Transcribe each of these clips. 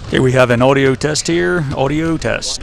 Okay, we have an audio test here. Audio test.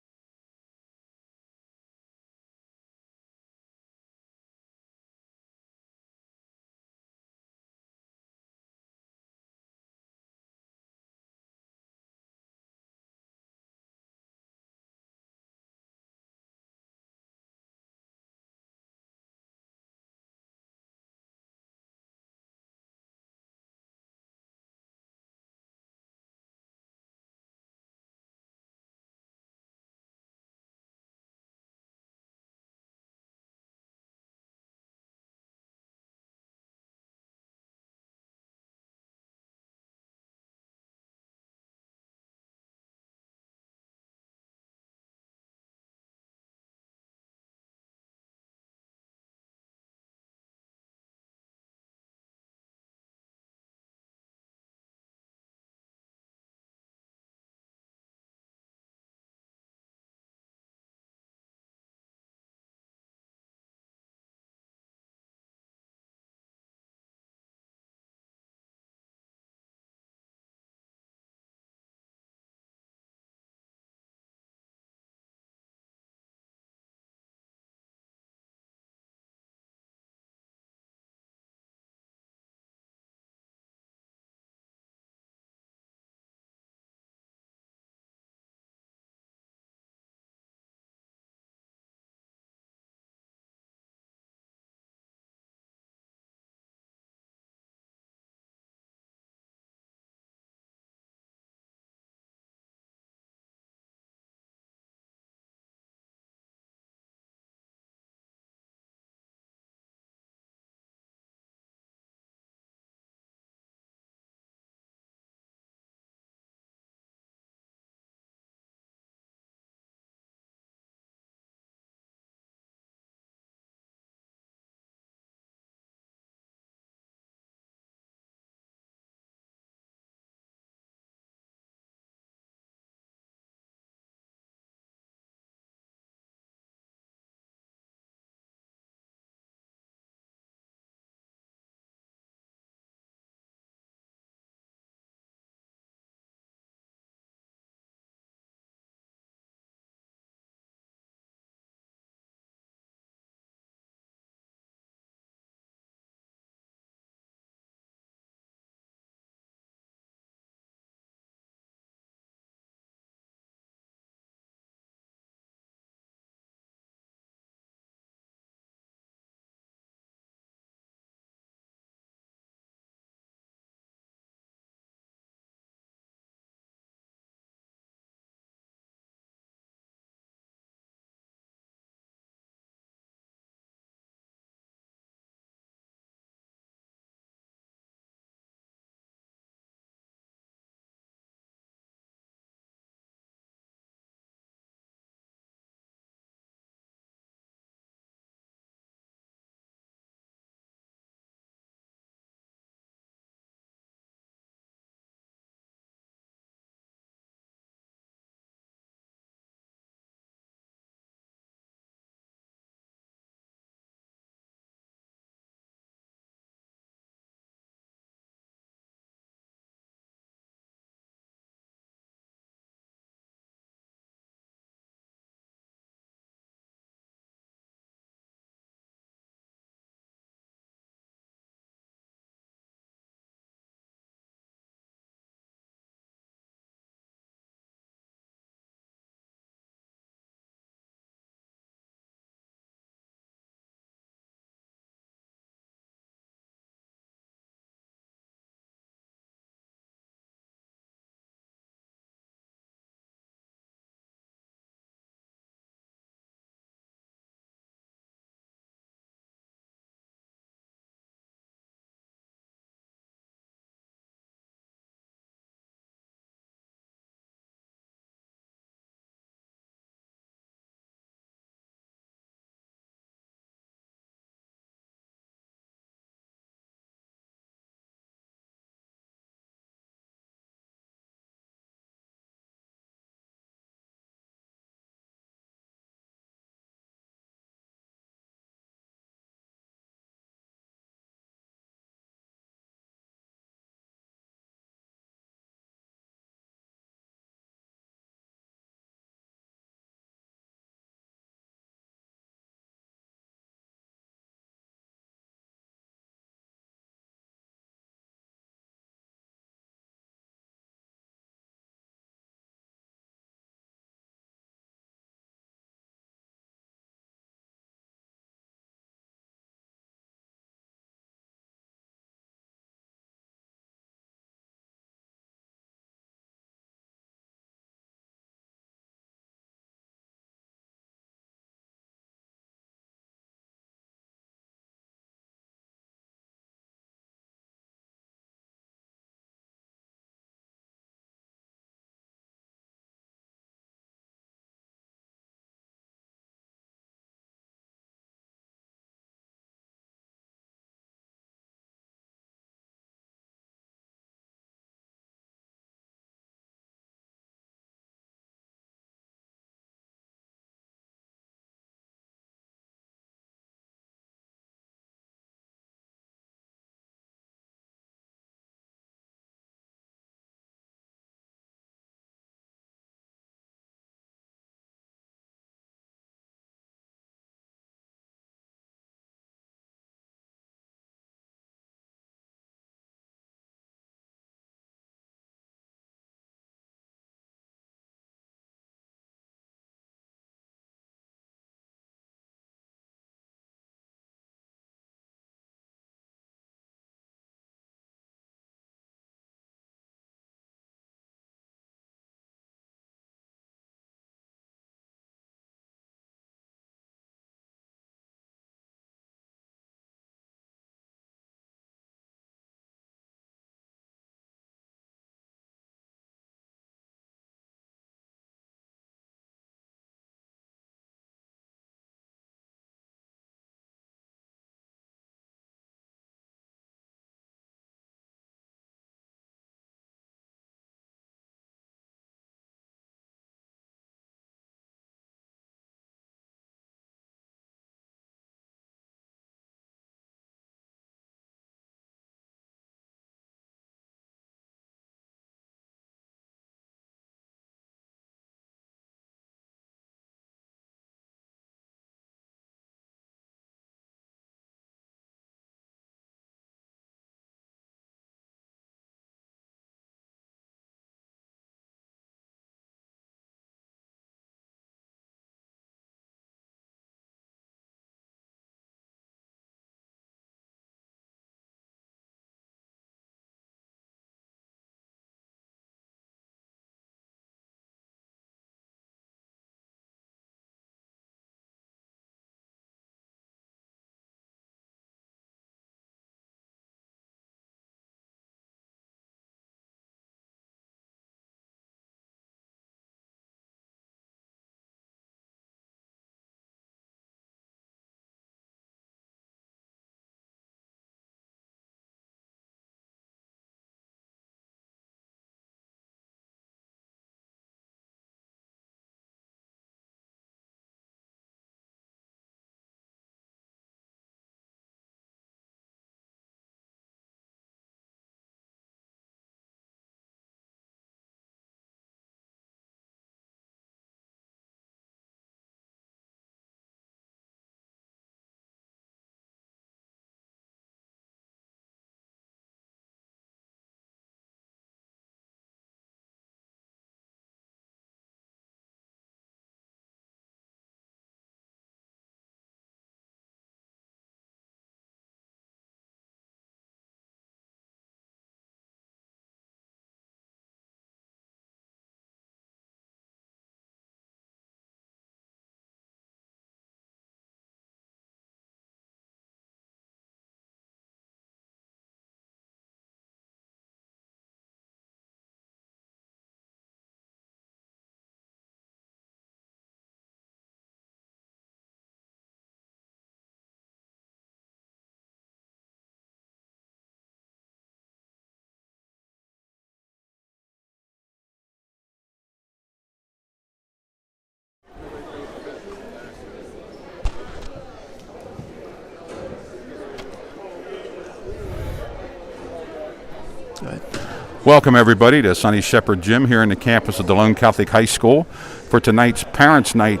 Welcome, everybody, to Sonny Shepherd Gym here in the campus of Delone Catholic High School for tonight's Parents' Night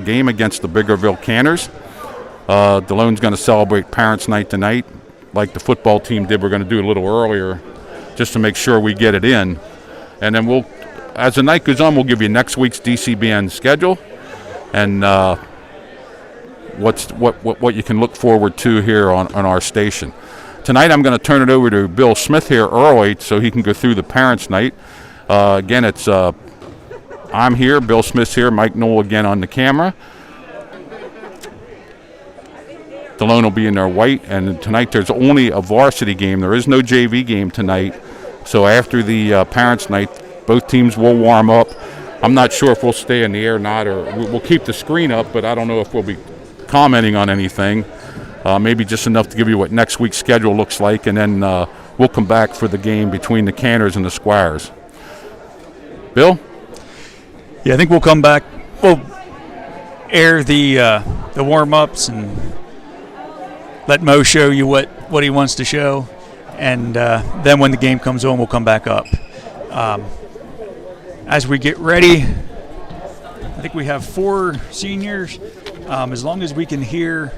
game against the Biglerville Canners. Delone's going to celebrate Parents' Night tonight. Like the football team did, we're going to do a little earlier just to make sure we get it in. And then we'll, as the night goes on, we'll give you next week's DCBN schedule and what you can look forward to here on our station. Tonight I'm going to turn it over to Bill Smith here early so he can go through the Parents' Night. Again, it's I'm here, Bill Smith's here, Mike Knoll again on the camera. Delone will be in their white, and tonight there's only a varsity game. There is no JV game tonight. So after the Parents' Night, both teams will warm up. I'm not sure if we'll stay in the air or not, or we'll keep the screen up, but I don't know if we'll be commenting on anything. Maybe just enough to give you what next week's schedule looks like, and then we'll come back for the game between the Canners and the Squires. Bill? Yeah, I think we'll come back. We'll air the warm-ups and let Mo show you what he wants to show, and then when the game comes on, we'll come back up. As we get ready, I think we have 4 seniors. As long as we can hear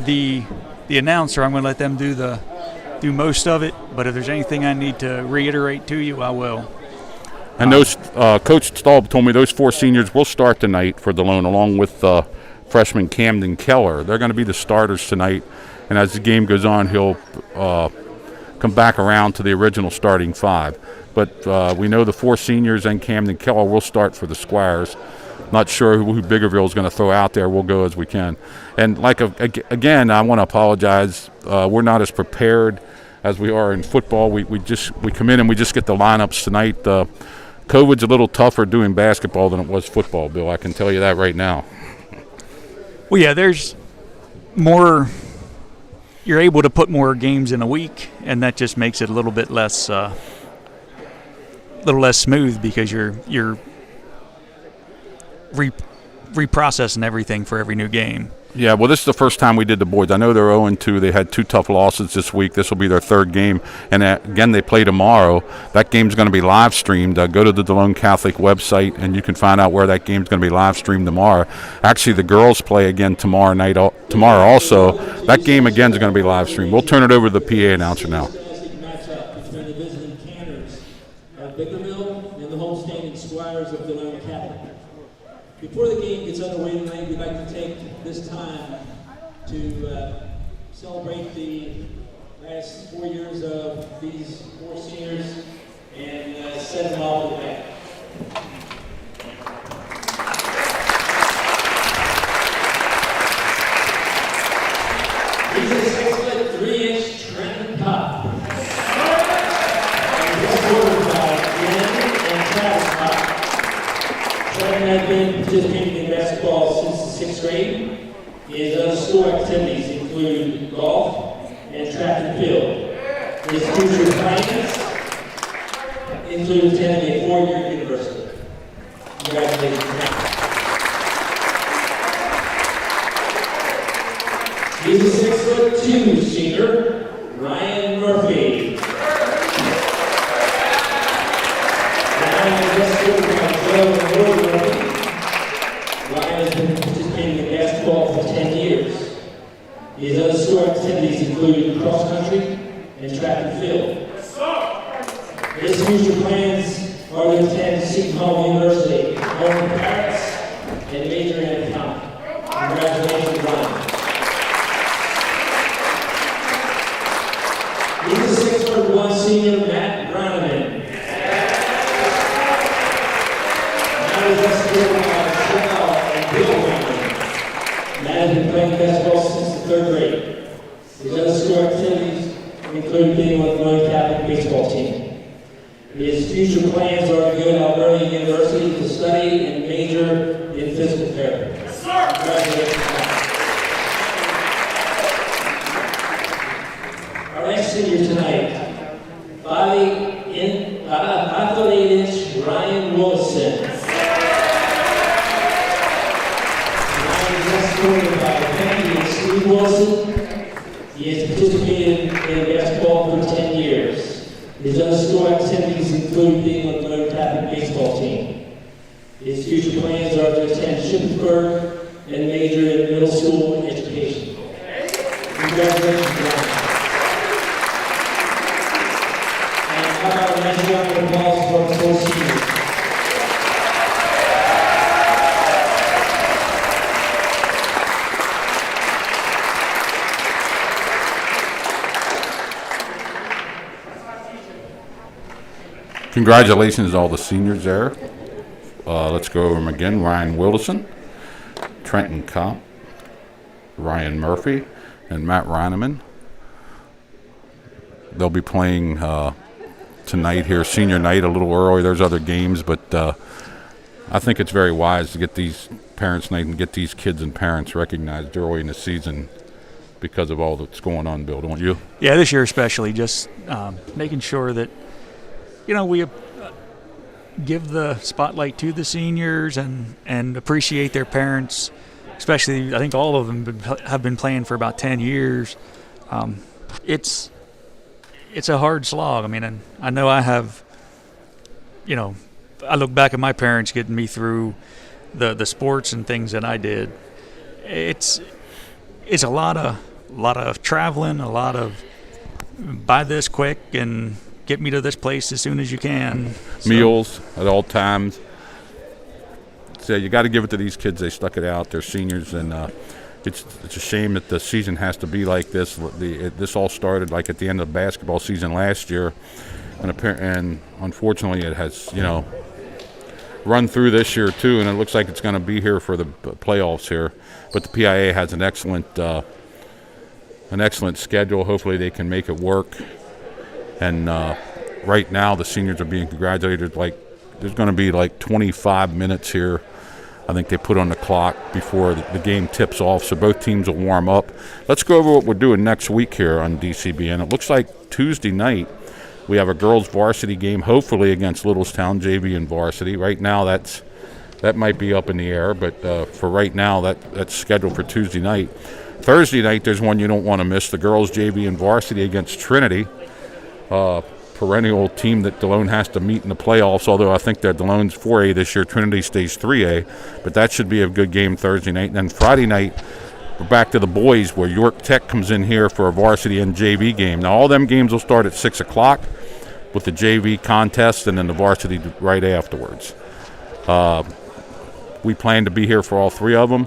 the announcer, I'm going to let them do most of it. But if there's anything I need to reiterate to you, I will. And those Coach Staub told me those 4 seniors will start tonight for Delone, along with freshman Camden Keller. They're going to be the starters tonight. And as the game goes on, he'll come back around to the original starting 5. But we know the 4 seniors and Camden Keller will start for the Squires. Not sure who Biglerville is going to throw out there. We'll go as we can. And again, I want to apologize. We're not as prepared as we are in football. We come in and we just get the lineups tonight. COVID's a little tougher doing basketball than it was football, Bill. I can tell you that right now. Well, yeah, there's more. You're able to put more games in a week, and that just makes it a little bit less, smooth because you're reprocessing everything for every new game. Yeah, well, this is the first time we did the boards. I know they're 0-2. They had 2 tough losses this week. This will be their 3rd game. And again, they play tomorrow. That game's going to be live streamed. Go to the Delone Catholic website, and you can find out where that game's going to be live streamed tomorrow. Actually, the girls play again tomorrow also. That game, again, is going to be live streamed. We'll turn it over to the PA announcer now. Between the visiting Canners of Biglerville and the homestanding Squires of Delone Catholic. Before the game gets underway tonight, we'd like to take this time to celebrate the last 4 years of these 4 seniors and send them all to the back. He's a 6'3" Trenton Pop. And this quarter by Lynn and Travis Pop. Trenton has been participating in basketball since the 6th grade. His other school activities include golf and track and field. His future plans include attending a 4-year university. Congratulations, Trenton. He's a 6'2" senior, Ryan Murphy. Ryan is best scored by Joe Murphy. Ryan has been participating in basketball for 10 years. His other school activities include cross country and track and field. His future plans are to attend Seton Hall University, home to Paris, and major in accounting. Congratulations, Ryan. He's a 6'1" senior, Matt Browneman. Matt is best scored by and Bill Browneman. Matt has been playing basketball since the 3rd grade. His other school activities include being on the Delone Catholic baseball team. His future plans are to go to Alberta University to study and major in physical therapy. Yes, sir. Congratulations, Matt. Our next senior tonight, 5'8" Ryan Wilson. Ryan is best scored by Penny and Steve Wilson. He has participated in basketball for 10 years. His other sport activities include being on the Notre Dame baseball team. His future plans are to attend Shippensburg and major in middle school education. Congratulations, John. And how about a nice round of applause for our four seniors? Congratulations to all the seniors there. Let's go over them again. Ryan Wilson, Trenton Kopp, Ryan Murphy, and Matt Reineman. They'll be playing tonight here, senior night, a little early. There's other games, but I think it's very wise to get these parents' night and get these kids and parents recognized early in the season because of all that's going on, Bill, don't you? Yeah, this year especially, just making sure that, we give the spotlight to the seniors and appreciate their parents, especially I think all of them have been playing for about 10 years. It's a hard slog. I mean, and I know I have, I look back at my parents getting me through the sports and things that I did. It's a lot of traveling, a lot of buy this quick and get me to this place as soon as you can. Meals at all times. So you got to give it to these kids. They stuck it out. They're seniors, and it's a shame that the season has to be like this. This all started like at the end of the basketball season last year, and unfortunately it has run through this year too, and it looks like it's going to be here for the playoffs here. But the PIA has an excellent schedule. Hopefully they can make it work. And right now the seniors are being congratulated. There's going to be 25 minutes here. I think they put on the clock before the game tips off, so both teams will warm up. Let's go over what we're doing next week here on DCBN. It looks like Tuesday night we have a girls' varsity game, hopefully against Littlestown, JV and varsity. Right now that might be up in the air, but for right now that's scheduled for Tuesday night. Thursday night there's one you don't want to miss, the girls' JV and varsity against Trinity. Perennial team that Delone has to meet in the playoffs, although I think that Delone's 4A this year, Trinity stays 3A, but that should be a good game Thursday night. And then Friday night, we're back to the boys where York Tech comes in here for a varsity and JV game. Now all them games will start at 6 o'clock with the JV contest and then the varsity right afterwards. We plan to be here for all three of them.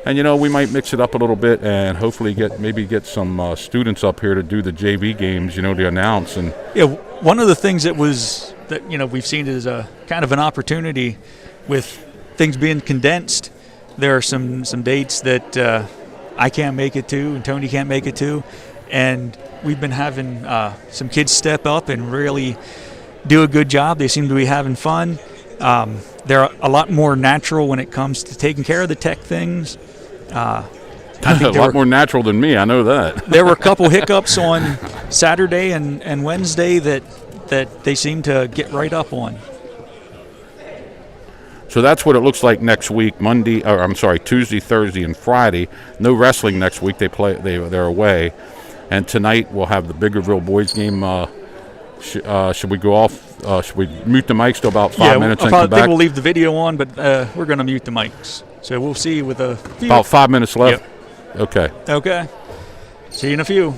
And, we might mix it up a little bit and hopefully get some students up here to do the JV games, to announce. And yeah, one of the things that we've seen is a kind of an opportunity with things being condensed. There are some dates that I can't make it to and Tony can't make it to. And we've been having some kids step up and really do a good job. They seem to be having fun. They're a lot more natural when it comes to taking care of the tech things. I think a lot more natural than me, I know that. There were a couple hiccups on Saturday and Wednesday that they seem to get right up on. So that's what it looks like next week, Tuesday, Thursday, and Friday. No wrestling next week. They're away. And tonight we'll have the Biglerville boys game. Should we go off? Should we mute the mics to about 5 minutes and come back? I think we'll leave the video on, but we're going to mute the mics. So we'll see you with a few. About 5 minutes left? Yep. Okay. See you in a few.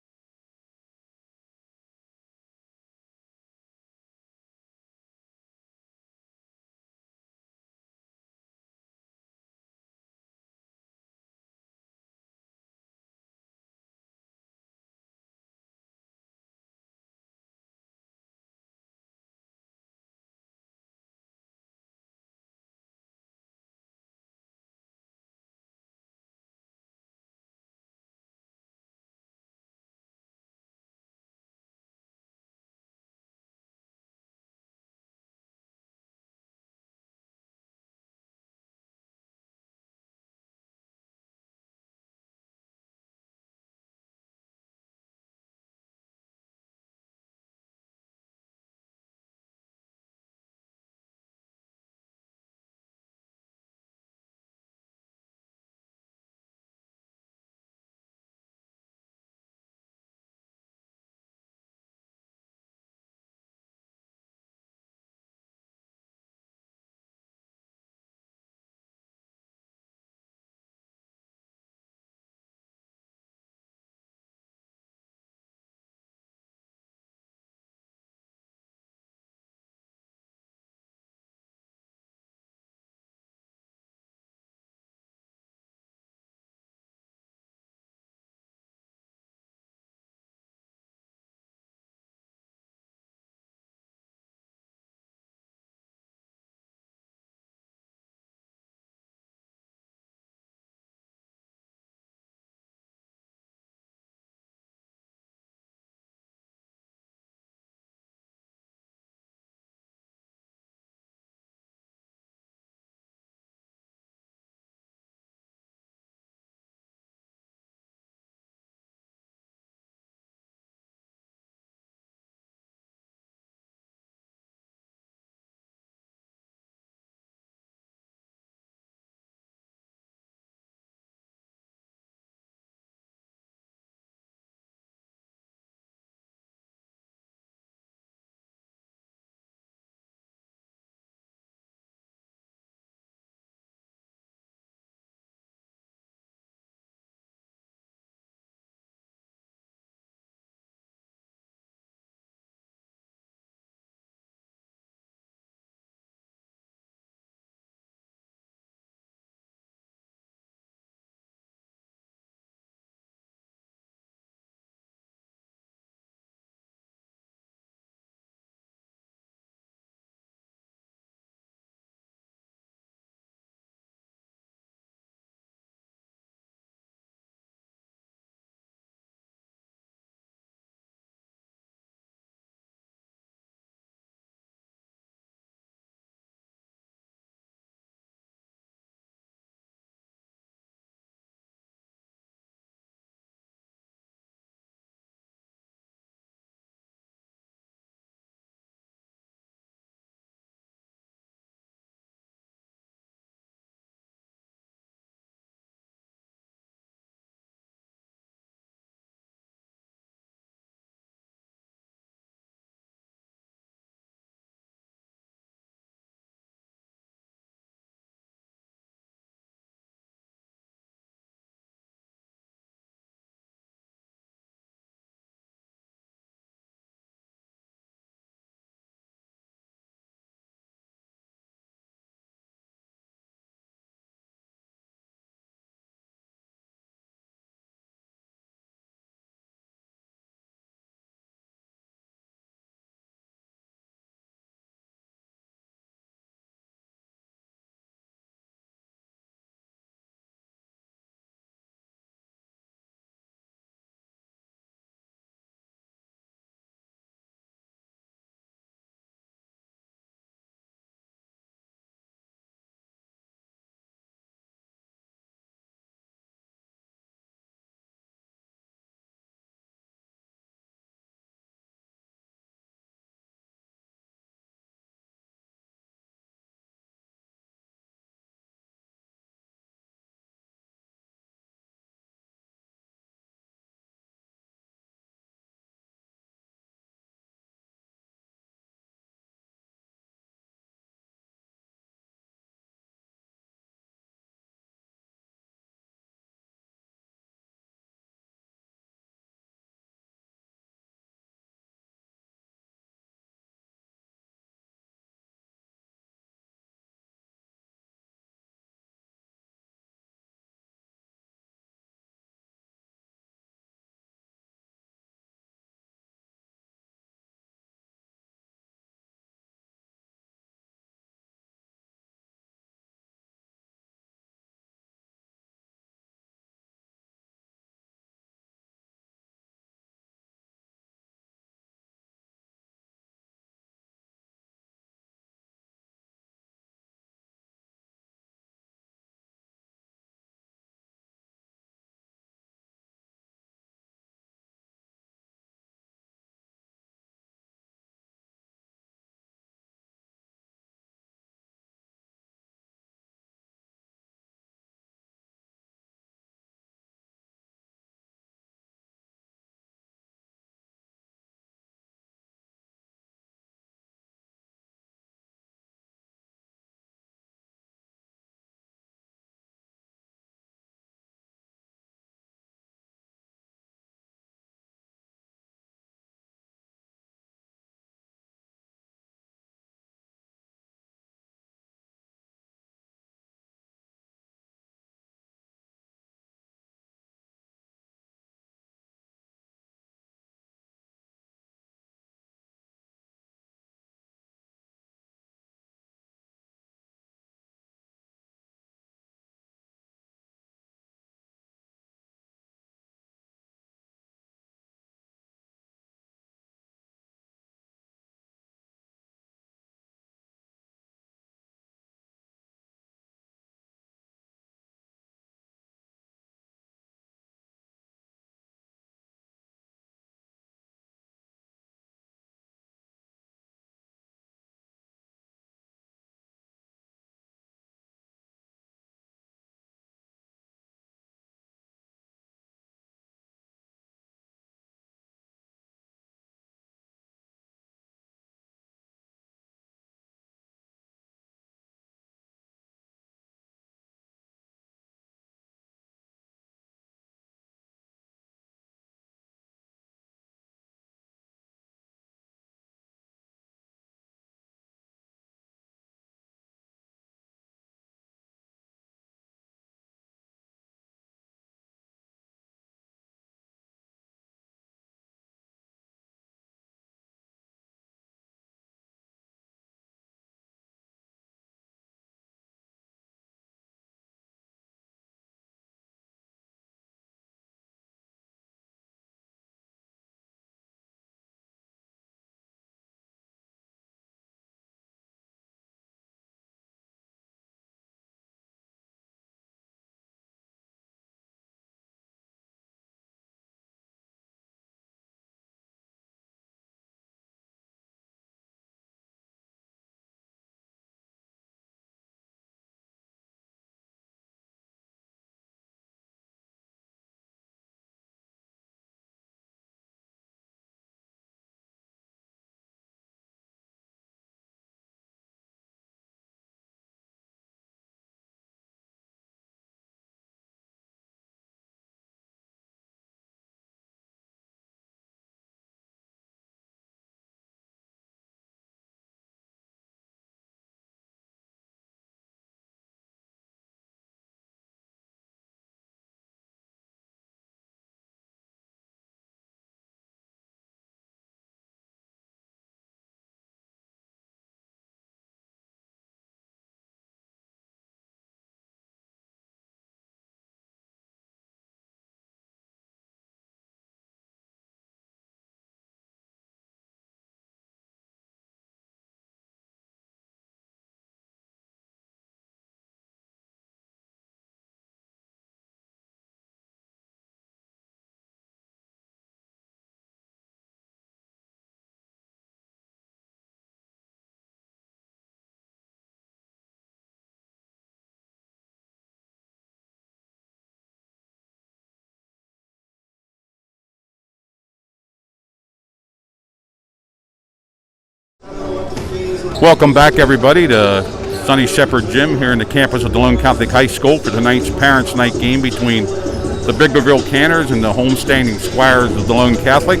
Welcome back, everybody, to Sunny Shepherd Gym here in the campus of Delone Catholic High School for tonight's Parents' Night game between the Biglerville Canners and the homestanding Squires of Delone Catholic.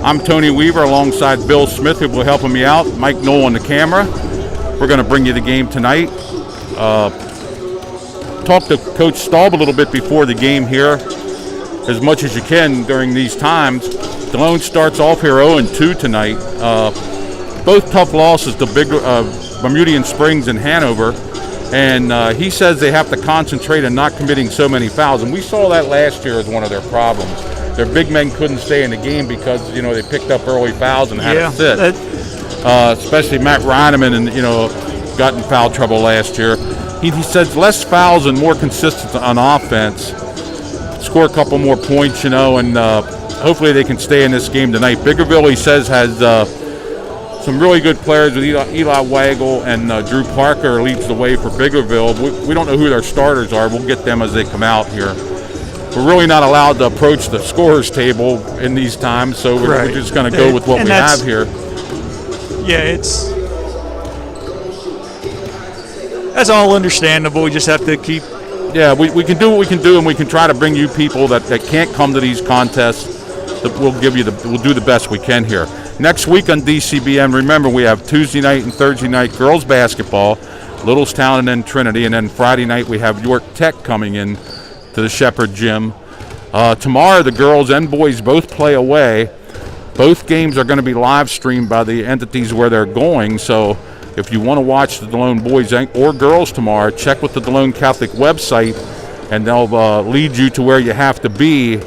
I'm Tony Weaver alongside Bill Smith, who will be helping me out, Mike Knoll on the camera. We're going to bring you the game tonight. Talk to Coach Staub a little bit before the game here, as much as you can during these times. Delone starts off here 0-2 tonight. Both tough losses to Bermudian Springs and Hanover, and he says they have to concentrate on not committing so many fouls, and we saw that last year as one of their problems. Their big men couldn't stay in the game because, you know, they picked up early fouls and had to sit. Especially Matt Reineman, and, you know, got in foul trouble last year. He says less fouls and more consistent on offense. Score a couple more points, you know, and hopefully they can stay in this game tonight. Biglerville, he says, has some really good players with Eli Waggle and Drew Parker leads the way for Biglerville. We don't know who their starters are. We'll get them as they come out here. We're really not allowed to approach the scorers table in these times, so we're just going to go with what we have here. Yeah, that's all understandable. We just have to keep. Yeah, we can do what we can do, and we can try to bring you people that can't come to these contests. We'll do the best we can here. Next week on DCBM, remember, we have Tuesday night and Thursday night girls basketball, Littlestown and then Trinity, and then Friday night we have York Tech coming in to the Shepherd Gym. Tomorrow the girls and boys both play away. Both games are going to be live streamed by the entities where they're going, so if you want to watch the Delone boys or girls tomorrow, check with the Delone Catholic website, and they'll lead you to where you have to be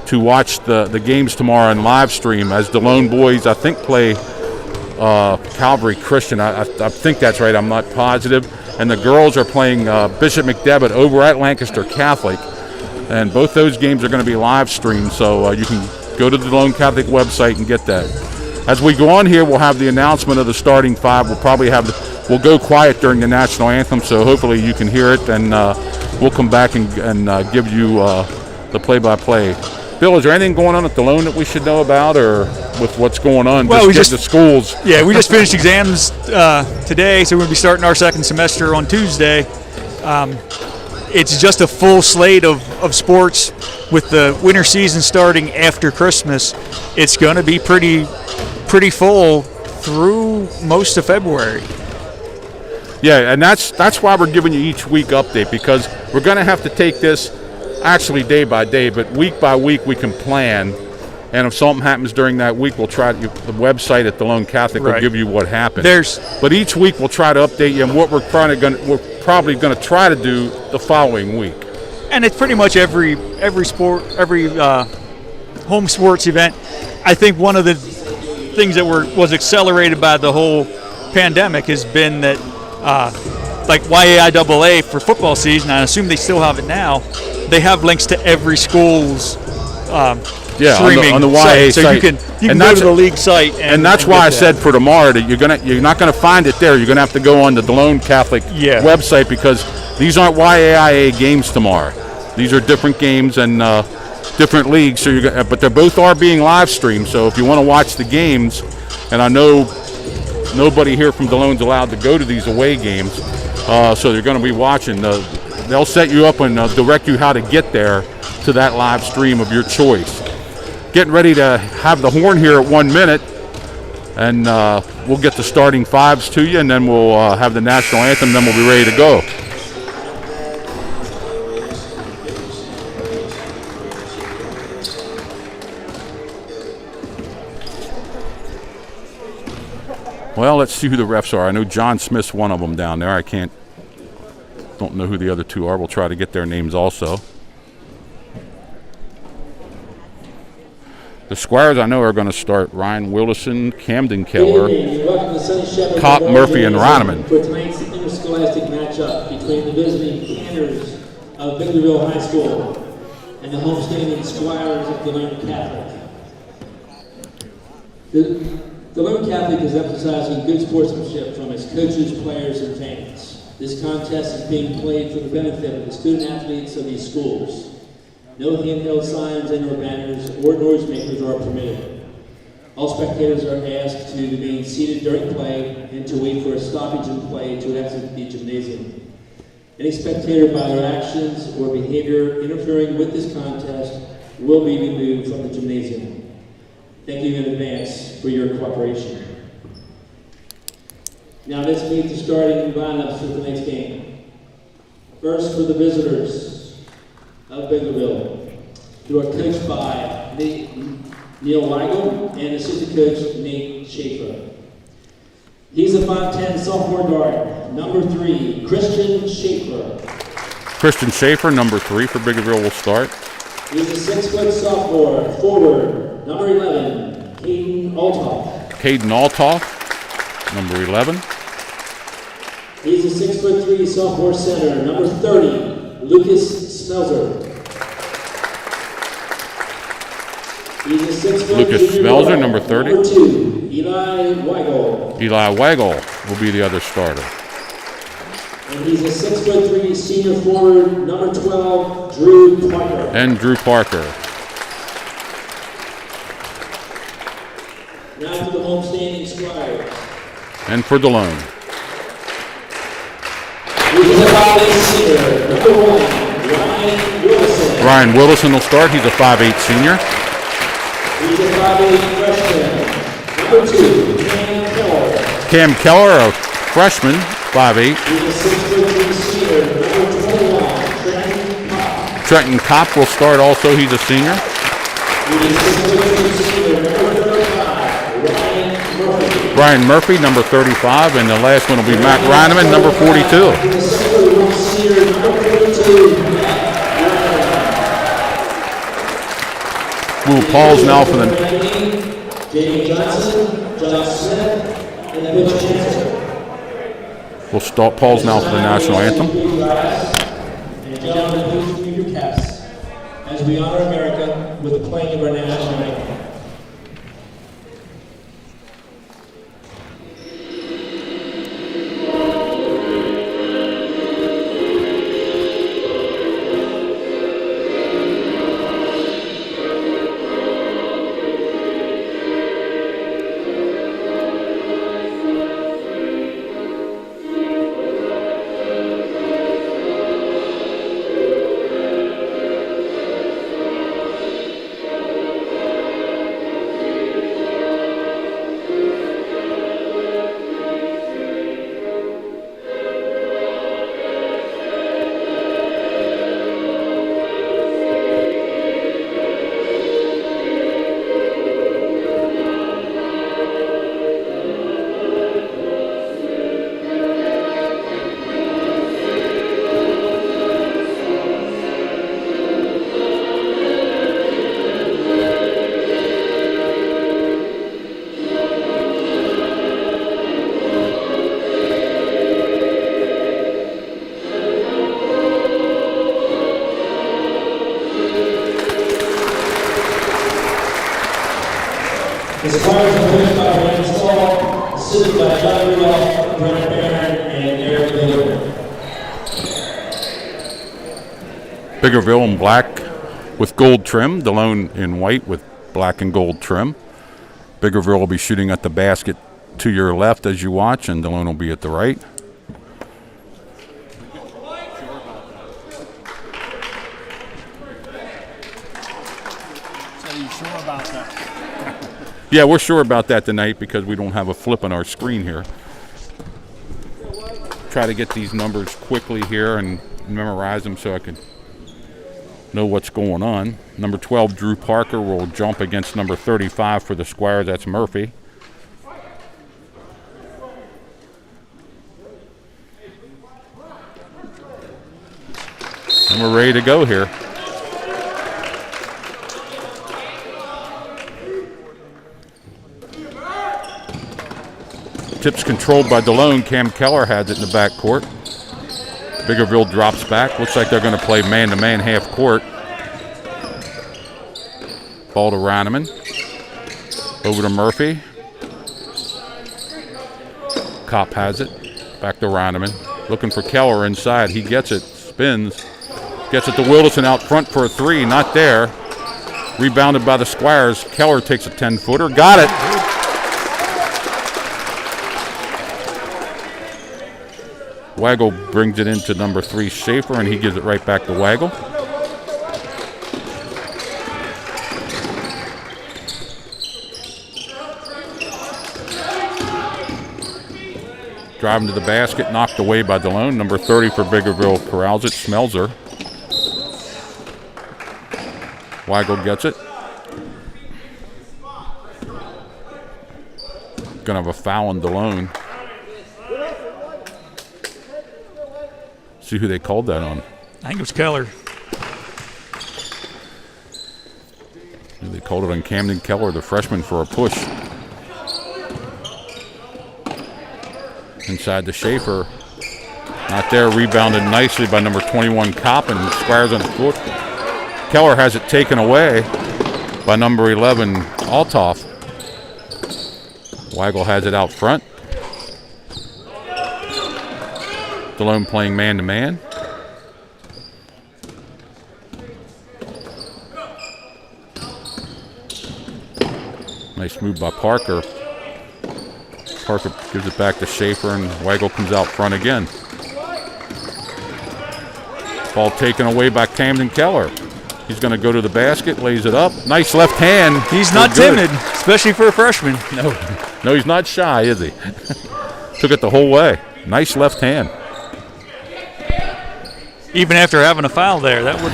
to watch the games tomorrow in live stream, as Delone boys, I think, play Calvary Christian. I think that's right. I'm not positive. And the girls are playing Bishop McDevitt over at Lancaster Catholic. And both those games are going to be live streamed, so you can go to the Delone Catholic website and get that. As we go on here, we'll have the announcement of the starting five. We'll probably we'll go quiet during the national anthem, so hopefully you can hear it, and we'll come back and give you the play-by-play. Bill, is there anything going on at Delone that we should know about, or with what's going on? Well, we just the schools. Yeah, we just finished exams today, so we're going to be starting our second semester on Tuesday. It's just a full slate of sports with the winter season starting after Christmas. It's going to be pretty full through most of February. Yeah, and that's why we're giving you each week update, because we're going to have to take this actually day by day, but week by week we can plan, and if something happens during that week, we'll try the website at Delone Catholic will give you what happened. But each week we'll try to update you on what we're probably going to try to do the following week. And it's pretty much every sport, every home sports event. I think one of the things that was accelerated by the whole pandemic has been that like YAIAA for football season, I assume they still have it now, they have links to every school's streaming on the YA site. So site. you can go to the league site. And that's why I said for tomorrow that you're not going to find it there. You're going to have to go on the Delone Catholic website, because these aren't YAIA games tomorrow. These are different games and different leagues. So but they both are being live streamed. So if you want to watch the games, and I know nobody here from Delone's allowed to go to these away games, so they're going to be watching. They'll set you up and direct you how to get there to that live stream of your choice. Getting ready to have the horn here at 1 minute, and we'll get the starting fives to you, and then we'll have the national anthem, then we'll be ready to go. Well, let's see who the refs are. I know John Smith's one of them down there. Don't know who the other two are. We'll try to get their names also. The Squires, I know, are going to start Ryan Willison, Camden Keller, Kopp, Murphy, and Reineman. For tonight's interscholastic matchup between the visiting Canners of Biglerville High School and the homestanding Squires of Delone Catholic. Delone Catholic is emphasizing good sportsmanship from its coaches, players, and fans. This contest is being played for the benefit of the student athletes of these schools. No handheld signs and or banners or noisemakers are permitted. All spectators are asked to remain seated during play and to wait for a stoppage in play to exit the gymnasium. Any spectator by their actions or behavior interfering with this contest will be removed from the gymnasium. Thank you in advance for your cooperation. Now let's meet the starting lineups for tonight's game. First, for the visitors of Biglerville, who are coached by Neil Weigel and assistant coach Nate Schaefer. He's a 5'10" sophomore guard, number 3, Christian Schaefer. Christian Schaefer, number 3 for Biglerville, will start. He's a 6-foot sophomore forward, number 11, Caden Altoff. Caden Altoff, number 11. He's a 6'3" sophomore center, number 30, Lucas Smelzer. He's a 6'4" Lucas Smelzer, number 30. Number 2, Eli Weigel. Eli Weigel will be the other starter. And he's a 6'3" senior forward, number 12, Drew Parker. And Drew Parker. Now to the homestanding Squires. And for Delone. He's a 5'8" senior, number 1, Ryan Wilson. Ryan Willison will start. He's a 5'8" senior. He's a 5'8" freshman, number 2, Cam Keller. Cam Keller, a freshman, 5'8". He's a 6'3" senior, number 21, Trenton Kopp. Trenton Kopp will start also. He's a senior. He's a 6'3" senior, number 35, Ryan Murphy. Brian Murphy, number 35, and the last one will be Matt Reineman, number 42. He's a 6'1" senior, number 42, Matt We'll pause now for the... Jamie Johnson, John Smith, and Butch Chancellor. We'll start pause now for the national anthem. And gentlemen, please remove your caps as we honor America with the playing of our national anthem. The Squires are coached by Brandon Stahl, assisted by John Rudolph, Brennan Barron, and Eric Miller. Biglerville in black with gold trim. Delone in white with black and gold trim. Biglerville will be shooting at the basket to your left as you watch, and Delone will be at the right. So you sure about that? Yeah, we're sure about that tonight because we don't have a flip on our screen here. Try to get these numbers quickly here and memorize them so I can know what's going on. Number 12, Drew Parker, will jump against number 35 for the Squires. That's Murphy. And we're ready to go here. Tips controlled by Delone. Cam Keller has it in the back court. Biglerville drops back. Looks like they're going to play man-to-man half court. Ball to Reineman. Over to Murphy. Kopp has it. Back to Reineman. Looking for Keller inside. He gets it. Spins. Gets it to Wilson out front for a three. Not there. Rebounded by the Squires. Keller takes a 10-footer. Got it. Waggle brings it into number 3, Schaefer, and he gives it right back to Waggle. Driving to the basket, knocked away by Delone. Number 30 for Biglerville corrals it, Smelzer. Weigel gets it. Gonna have a foul on Delone. See who they called that on. I think it was Keller. They called it on Camden Keller, the freshman, for a push. Inside to Schaefer. Not there. Rebounded nicely by number 21, Coppin. Squires on the foot. Keller has it taken away by number 11, Altoff. Weigel has it out front. Delone playing man-to-man. Nice move by Parker. Parker gives it back to Schaefer, and Weigel comes out front again. Ball taken away by Camden Keller. He's going to go to the basket, lays it up. Nice left hand. He's not timid, especially for a freshman. No, he's not shy, is he? Took it the whole way. Nice left hand. Even after having a foul there, that would.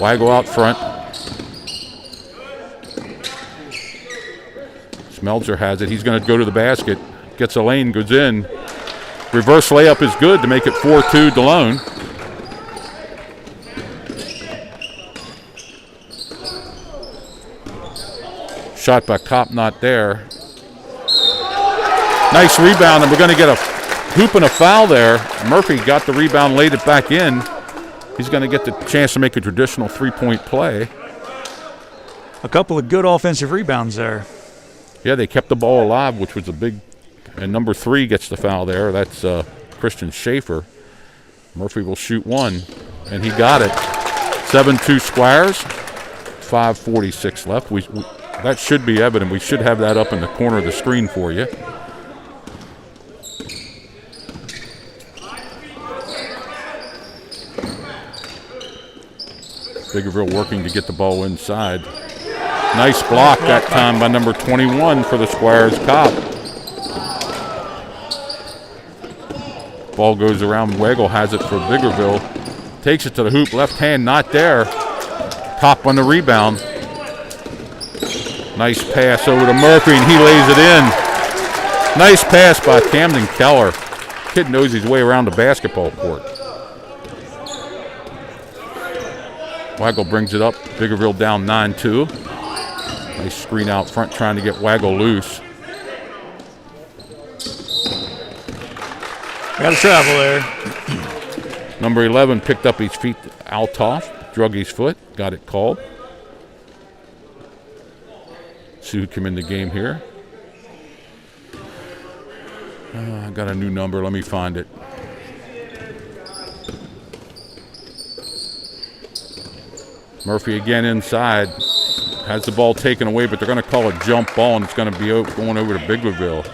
Weigel out front. Smelzer has it. He's going to go to the basket. Gets a lane, goes in. Reverse layup is good to make it 4-2 Delone. Shot by Kopp, not there. Nice rebound, and we're going to get a hoop and a foul there. Murphy got the rebound, laid it back in. He's going to get the chance to make a traditional three-point play. A couple of good offensive rebounds there. Yeah, they kept the ball alive, which was a big. And number 3 gets the foul there. That's Christian Schaefer. Murphy will shoot one, and he got it. 7-2 Squires. 5:46 left. That should be evident. We should have that up in the corner of the screen for you. Biglerville working to get the ball inside. Nice block that time by number 21 for the Squires, Kopp. Ball goes around. Weigel has it for Biglerville. Takes it to the hoop. Left hand not there. Kopp on the rebound. Nice pass over to Murphy, and he lays it in. Nice pass by Camden Keller. Kid knows his way around the basketball court. Weigel brings it up. Biglerville down 9-2. Nice screen out front trying to get Weigel loose. Got to travel there. Number 11 picked up his feet. Altoff drug his foot. Got it called. See who came in the game here. I got a new number. Let me find it. Murphy again inside. Has the ball taken away, but they're going to call a jump ball, and it's going to be going over to Biglerville.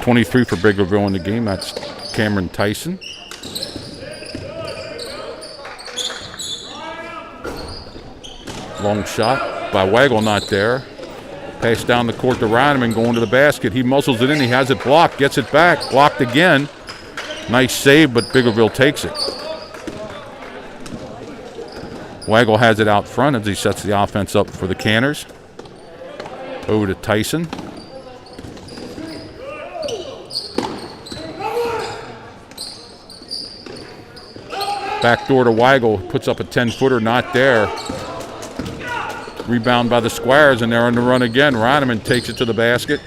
.23 for Biglerville in the game. That's Cameron Tyson. Long shot by Weigel, not there. Pass down the court to Reineman, going to the basket. He muscles it in. He has it blocked. Gets it back. Blocked again. Nice save, but Biglerville takes it. Weigel has it out front as he sets the offense up for the Canners. Over to Tyson. Backdoor to Weigel, puts up a 10-footer, not there. Rebound by the Squires, and they're on the run again. Reineman takes it to the basket.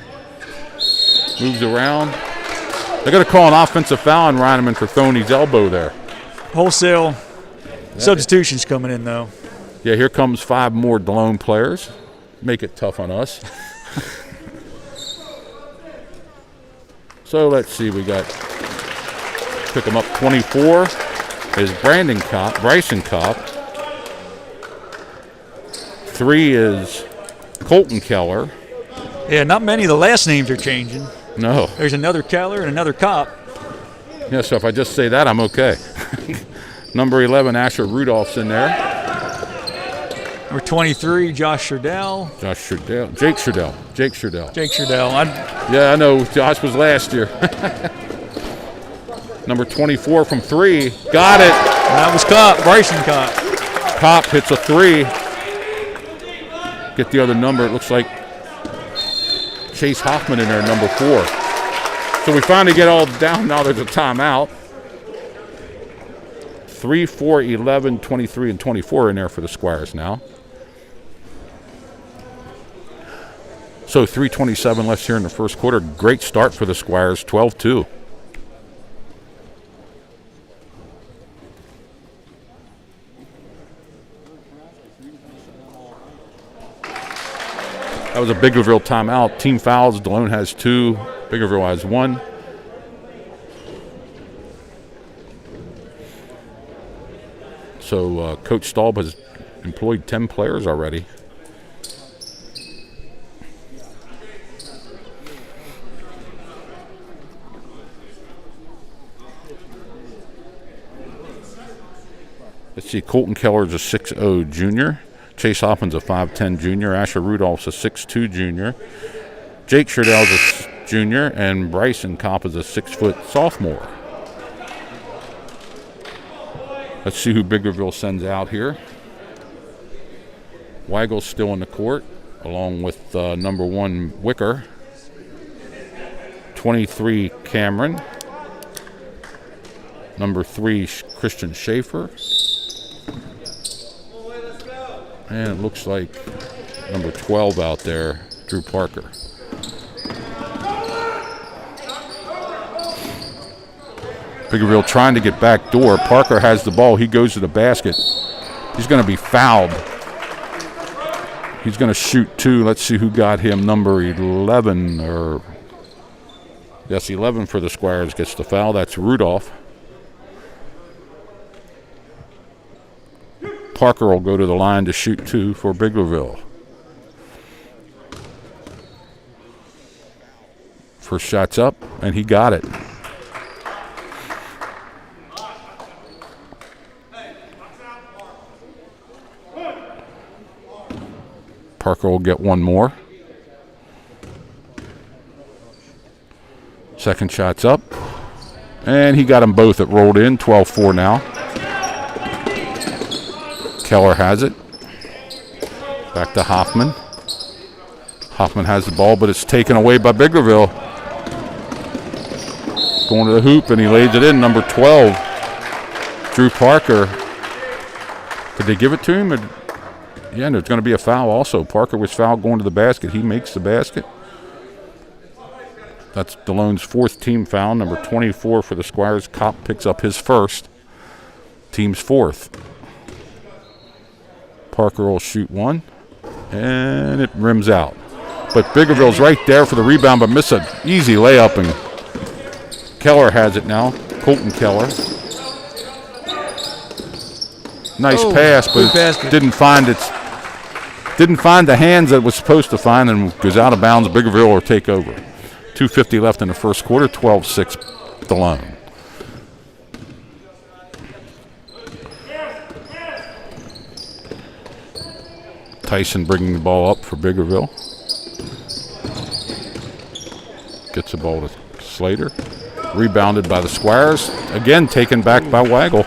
Moves around. They're going to call an offensive foul on Reineman for throwing his elbow there. Wholesale substitutions coming in, though. Yeah, here comes 5 more Delone players. Make it tough on us. So let's see, we got, pick him up 24 is Bryson Kopp. 3 is Colton Keller. Yeah, not many of the last names are changing. No. There's another Keller and another Kopp. Yeah, so if I just say that, I'm okay. Number 11, Asher Rudolph's in there. Number 23, Josh Sherdell. Jake Sherdell. Yeah, I know. Josh was last year. Number 24 from 3. Got it. And that was Kopp, Bryson Kopp. Kopp hits a 3. Get the other number. It looks like Chase Hoffman in there, number 4. So we finally get all down. Now there's a timeout. 3, 4, 11, 23, and 24 in there for the Squires now. So 3:27 left here in the first quarter. Great start for the Squires, 12-2. That was a Biglerville timeout. Team fouls. Delone has 2. Biglerville has 1. So Coach Staub has employed 10 players already. Let's see, Colton Keller's a 6'0 junior. Chase Hoffman's a 5'10 junior. Asher Rudolph's a 6'2 junior. Jake Sherdell's a junior. And Bryson Kopp is a 6-foot sophomore. Let's see who Biglerville sends out here. Weigel's still in the court, along with number 1, Wicker. 23, Cameron. Number 3, Christian Schaefer. And it looks like number 12 out there, Drew Parker. Biglerville trying to get back door. Parker has the ball. He goes to the basket. He's going to be fouled. He's going to shoot 2. Let's see who got him. Number 11, or yes, 11 for the Squires gets the foul. That's Rudolph. Parker will go to the line to shoot 2 for Biglerville. First shot's up, and he got it. Parker will get 1 more. Second shot's up, and he got them both. It rolled in, 12-4 now. Keller has it. Back to Hoffman. Hoffman has the ball, but it's taken away by Biglerville. Going to the hoop, and he lays it in. Number 12, Drew Parker. Did they give it to him? Yeah, and there's going to be a foul also. Parker was fouled going to the basket. He makes the basket. That's Delone's 4th team foul. Number 24 for the Squires. Kopp picks up his 1st. Team's 4th. Parker will shoot 1, and it rims out. But Biglerville's right there for the rebound, but miss an easy layup, and Keller has it now. Colton Keller. Nice pass, but it didn't find the hands that it was supposed to find, and goes out of bounds. Biglerville will take over. 2:50 left in the first quarter. 12-6 Delone. Tyson bringing the ball up for Biglerville. Gets the ball to Slater. Rebounded by the Squires. Again, taken back by Weigel.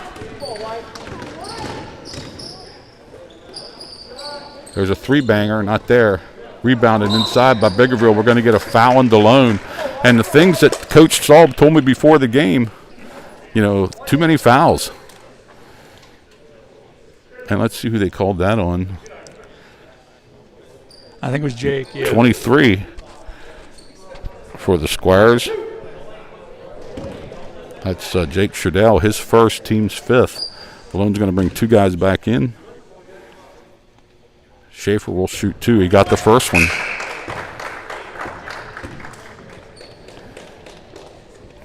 There's a 3-banger, not there. Rebounded inside by Biglerville. We're going to get a foul on Delone. And the things that Coach Staub told me before the game, too many fouls. And let's see who they called that on. I think it was Jake. Yeah. 23 for the Squires. That's Jake Sherdell, his 1st, team's 5th. Delone's going to bring 2 guys back in. Schaefer will shoot 2. He got the first one.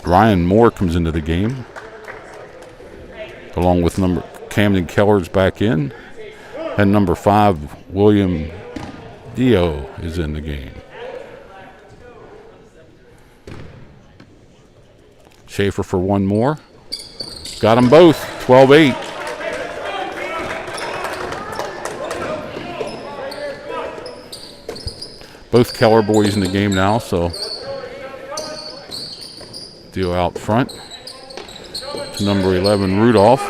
Ryan Moore comes into the game, along with Camden Keller's back in, and number 5, William Dio, is in the game. Schaefer for one more. Got them both, 12-8. Both Keller boys in the game now, so Dio out front to number 11, Rudolph.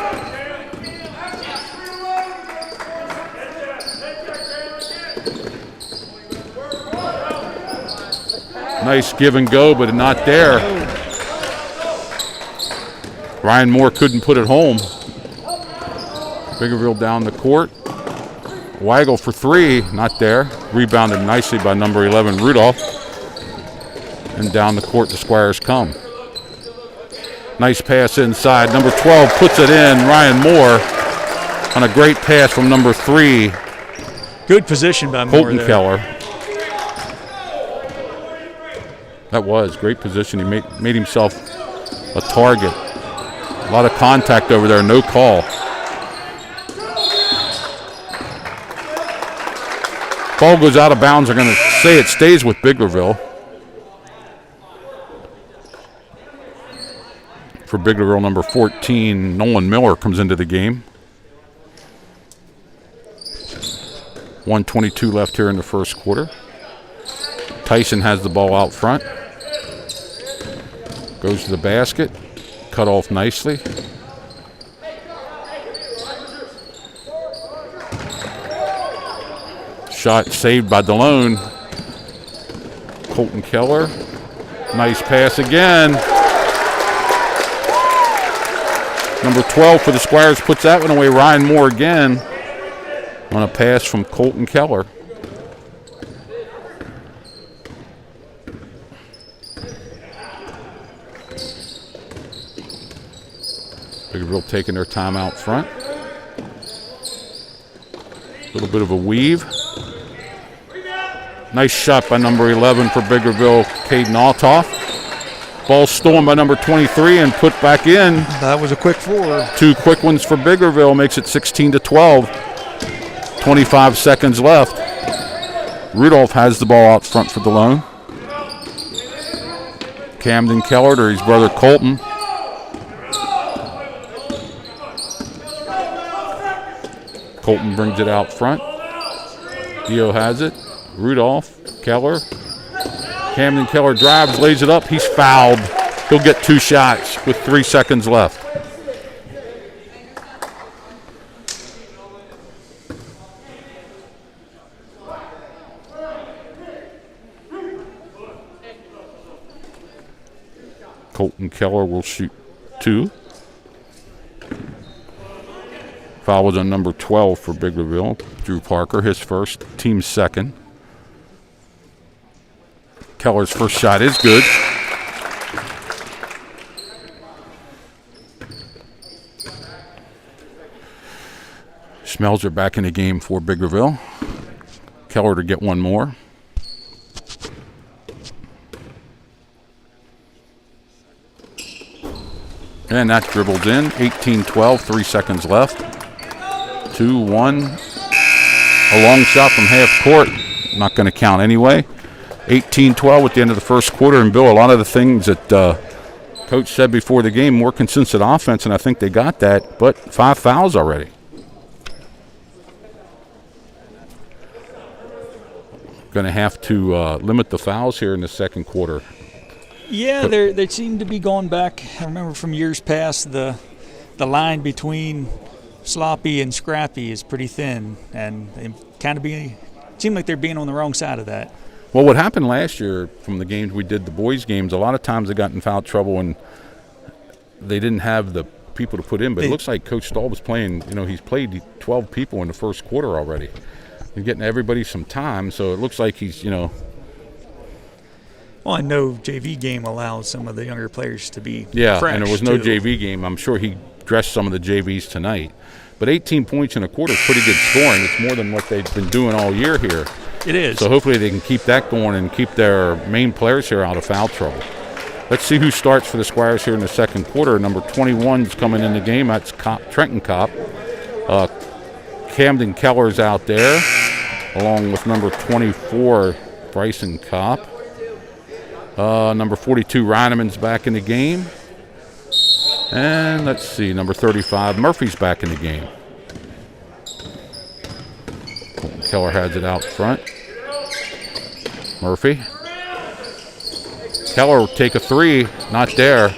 Nice give and go, but not there. Ryan Moore couldn't put it home. Biglerville down the court. Weigel for 3, not there. Rebounded nicely by number 11, Rudolph. And down the court, the Squires come. Nice pass inside. Number 12 puts it in. Ryan Moore on a great pass from number 3. Good position by Moore Colton Keller. That was great position. He made himself a target. A lot of contact over there, no call. Ball goes out of bounds. They're going to say it stays with Biglerville. For Biglerville, number 14, Nolan Miller comes into the game. 1:22 left here in the first quarter. Tyson has the ball out front. Goes to the basket. Cut off nicely. Shot saved by Delone. Colton Keller. Nice pass again. Number 12 for the Squires puts that one away. Ryan Moore again on a pass from Colton Keller. Biglerville taking their time out front. A little bit of a weave. Nice shot by number 11 for Biglerville, Caden Altoff. Ball stolen by number 23 and put back in. That was a quick 4. 2 quick ones for Biglerville, makes it 16-12. 25 seconds left. Rudolph has the ball out front for Delone. Camden Keller to his brother Colton. Colton brings it out front. Dio has it. Rudolph, Keller. Camden Keller drives, lays it up. He's fouled. He'll get 2 shots with 3 seconds left. Colton Keller will shoot 2. Foul was on number 12 for Biglerville. Drew Parker, his first, team's second. Keller's first shot is good. Schmelzer back in the game for Biglerville. Keller to get one more. And that dribbles in. 18-12, 3 seconds left. 2-1. A long shot from half court. Not going to count anyway. 18-12 at the end of the first quarter. And Bill, a lot of the things that Coach said before the game, more consistent offense, and I think they got that, but 5 fouls already. Going to have to limit the fouls here in the second quarter. Yeah, they seem to be going back. I remember from years past, the line between sloppy and scrappy is pretty thin, and they kind of seem like they're being on the wrong side of that. Well, what happened last year from the games we did, the boys' games, a lot of times they got in foul trouble and they didn't have the people to put in. But it looks like Coach Stahl was playing, he's played 12 people in the first quarter already and getting everybody some time. So it looks like he's, Well, I know JV game allows some of the younger players to be fresh, and there was no too. JV game. I'm sure he dressed some of the JVs tonight. But 18 points in a quarter is pretty good scoring. It's more than what they've been doing all year here. It is. So hopefully they can keep that going and keep their main players here out of foul trouble. Let's see who starts for the Squires here in the second quarter. Number 21 is coming in the game. That's Trenton Kopp. Camden Keller's out there, along with number 24, Bryson Kopp. Number 42, Reineman's back in the game. And let's see, number 35, Murphy's back in the game. Keller has it out front. Murphy. Keller will take a three, not there.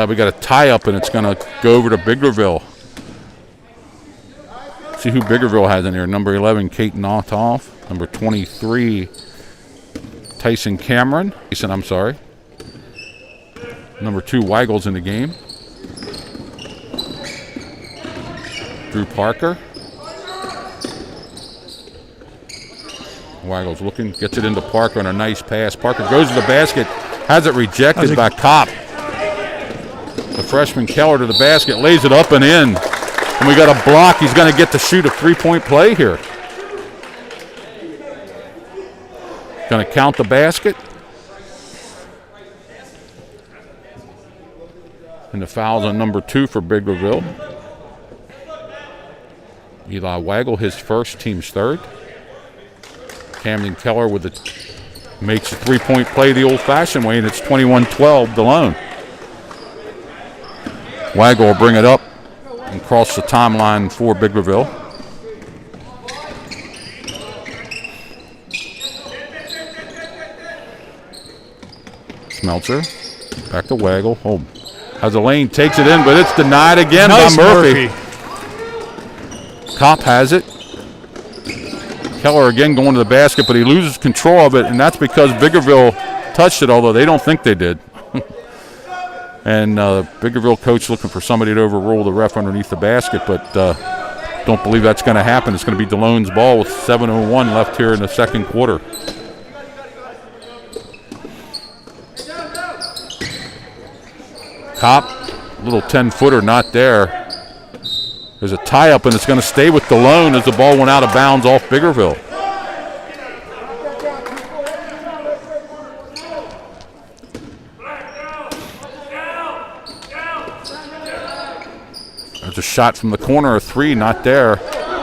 We got a tie-up, and it's going to go over to Biglerville. See who Biglerville has in here. Number 11, Kate Nautoff. Number 23, Tyson Cameron. I'm sorry. Number 2, Weigel's in the game. Drew Parker. Weigel's looking, gets it into Parker on a nice pass. Parker goes to the basket, has it rejected by Kopp. The freshman Keller to the basket, lays it up and in. And we got a block. He's going to get to shoot a three-point play here. Going to count the basket. And the foul's on number 2 for Biglerville. Eli Weigel, his first, team's third. Camden Keller with makes a three-point play the old-fashioned way, and it's 21-12 Delone. Weigel will bring it up and cross the timeline for Biglerville. Smeltzer, back to Weigel. Oh, has a lane, takes it in, but it's denied again by Murphy. Kopp has it. Keller again going to the basket, but he loses control of it, and that's because Biglerville touched it, although they don't think they did. And Biglerville coach looking for somebody to overrule the ref underneath the basket, but don't believe that's going to happen. It's going to be Delone's ball with 7:01 left here in the second quarter. Kopp, little 10-footer, not there. There's a tie-up, and it's going to stay with Delone as the ball went out of bounds off Biglerville. There's a shot from the corner, a three, not there.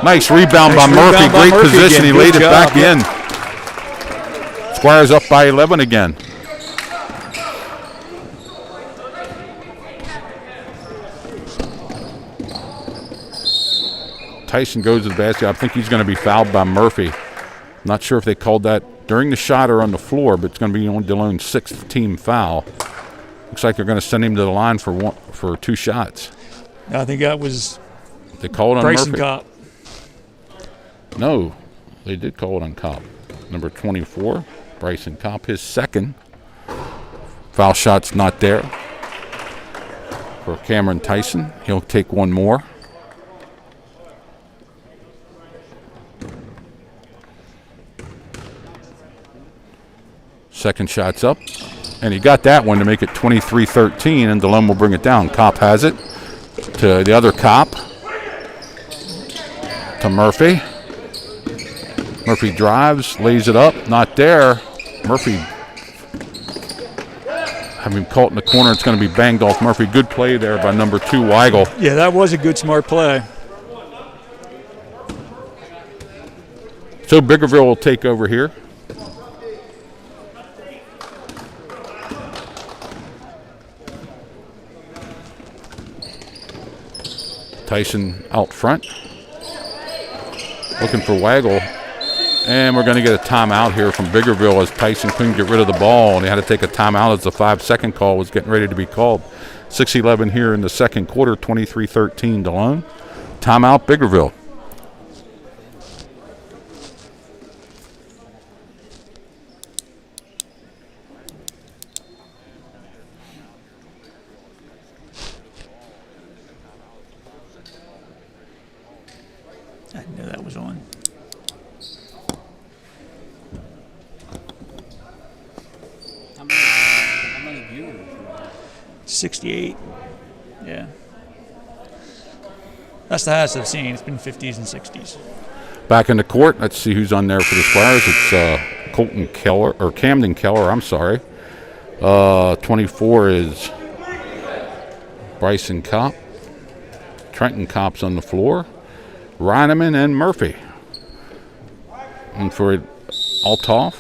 Nice rebound by Murphy. Great position. He laid it back in. Squires up by 11 again. Tyson goes to the basket. I think he's going to be fouled by Murphy. Not sure if they called that during the shot or on the floor, but it's going to be on Delone's 6th team foul. Looks like they're going to send him to the line for 2 shots. I think that was they called on Bryson Murphy. Kopp. No, they did call it on Kopp. Number 24, Bryson Kopp, his second. Foul shot's not there for Cameron Tyson. He'll take one more. Second shot's up, and he got that one to make it 23-13, and Delone will bring it down. Kopp has it to the other Kopp, to Murphy. Murphy drives, lays it up, not there. Murphy having him caught in the corner. It's going to be banged off Murphy. Good play there by number 2, Weigel. Yeah, that was a good, smart play. So Biglerville will take over here. Tyson out front, looking for Weigel, and we're going to get a timeout here from Biglerville as Tyson couldn't get rid of the ball, and he had to take a timeout as the 5-second call was getting ready to be called. 6:11 here in the second quarter, 23-13 Delone. Timeout, Biglerville. I didn't know that was on. How many viewers? 68. Yeah. That's the highest I've seen. It's been 50s and 60s. Back in the court, let's see who's on there for the Squires. It's Camden Keller, I'm sorry. 24 is Bryson Kopp. Trenton Kopp's on the floor. Reineman and Murphy. And for Althoff,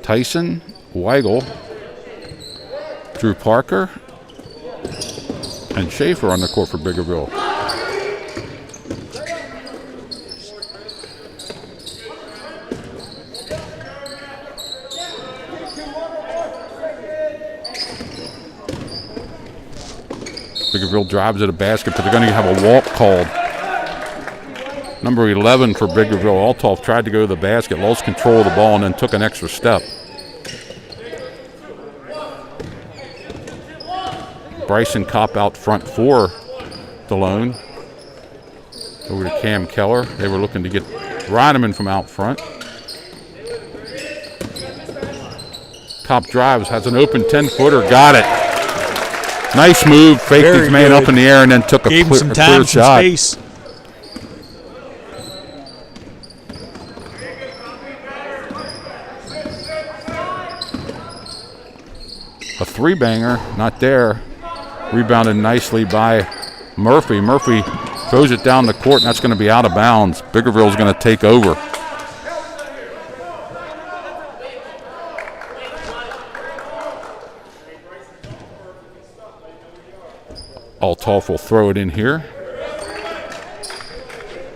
Tyson, Weigel, Drew Parker, and Schaefer on the court for Biglerville. Biglerville drives at a basket, but they're going to have a walk called. Number 11 for Biglerville, Althoff, tried to go to the basket, lost control of the ball, and then took an extra step. Bryson Kopp out front for Delone. Over to Cam Keller. They were looking to get Reineman from out front. Kopp drives, has an open 10-footer, got it. Nice move, faked his man up in the air and then took a clear shot. Space. A three-banger, not there. Rebounded nicely by Murphy. Murphy throws it down the court, and that's going to be out of bounds. Biglerville's going to take over. Althoff will throw it in here.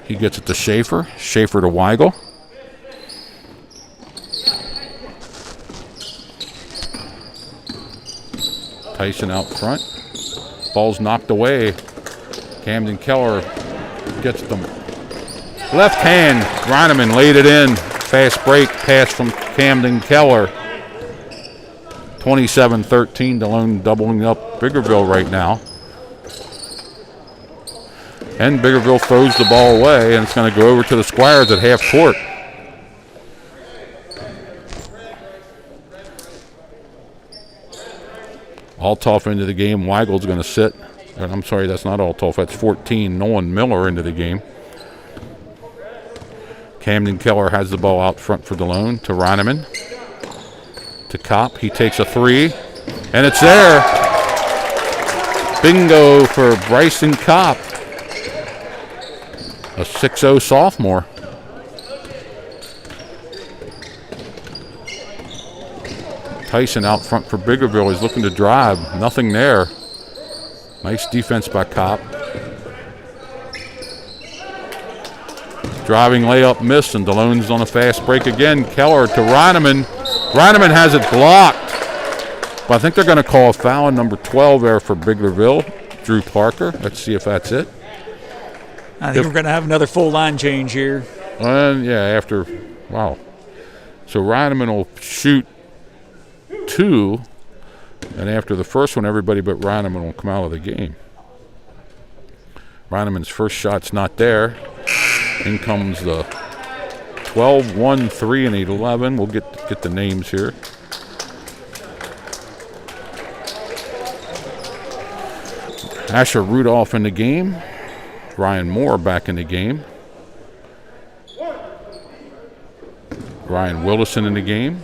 He gets it to Schaefer. Schaefer to Weigel. Tyson out front. Ball's knocked away. Camden Keller gets them. Left hand. Reineman laid it in. Fast break pass from Camden Keller. 27-13. Delone doubling up Biglerville right now. And Biglerville throws the ball away, and it's going to go over to the Squires at half court. Althoff into the game. Weigel's going to sit. I'm sorry, that's not Althoff. That's 14. Nolan Miller into the game. Camden Keller has the ball out front for Delone to Reineman. To Kopp. He takes a three, and it's there. Bingo for Bryson Kopp. A 6'0 sophomore. Tyson out front for Biglerville. He's looking to drive. Nothing there. Nice defense by Kopp. Driving layup missed, and Delone's on a fast break again. Keller to Reineman. Reineman has it blocked. But I think they're going to call a foul on number 12 there for Biglerville. Drew Parker. Let's see if that's it. I think we're going to have another full line change here. After, wow. So Reineman will shoot 2, and after the first one, everybody but Reineman will come out of the game. Reinemann's first shot's not there. In comes the 12, 1, 3, and 11. We'll get the names here. Asher Rudolph in the game. Ryan Moore back in the game. Ryan Willison in the game.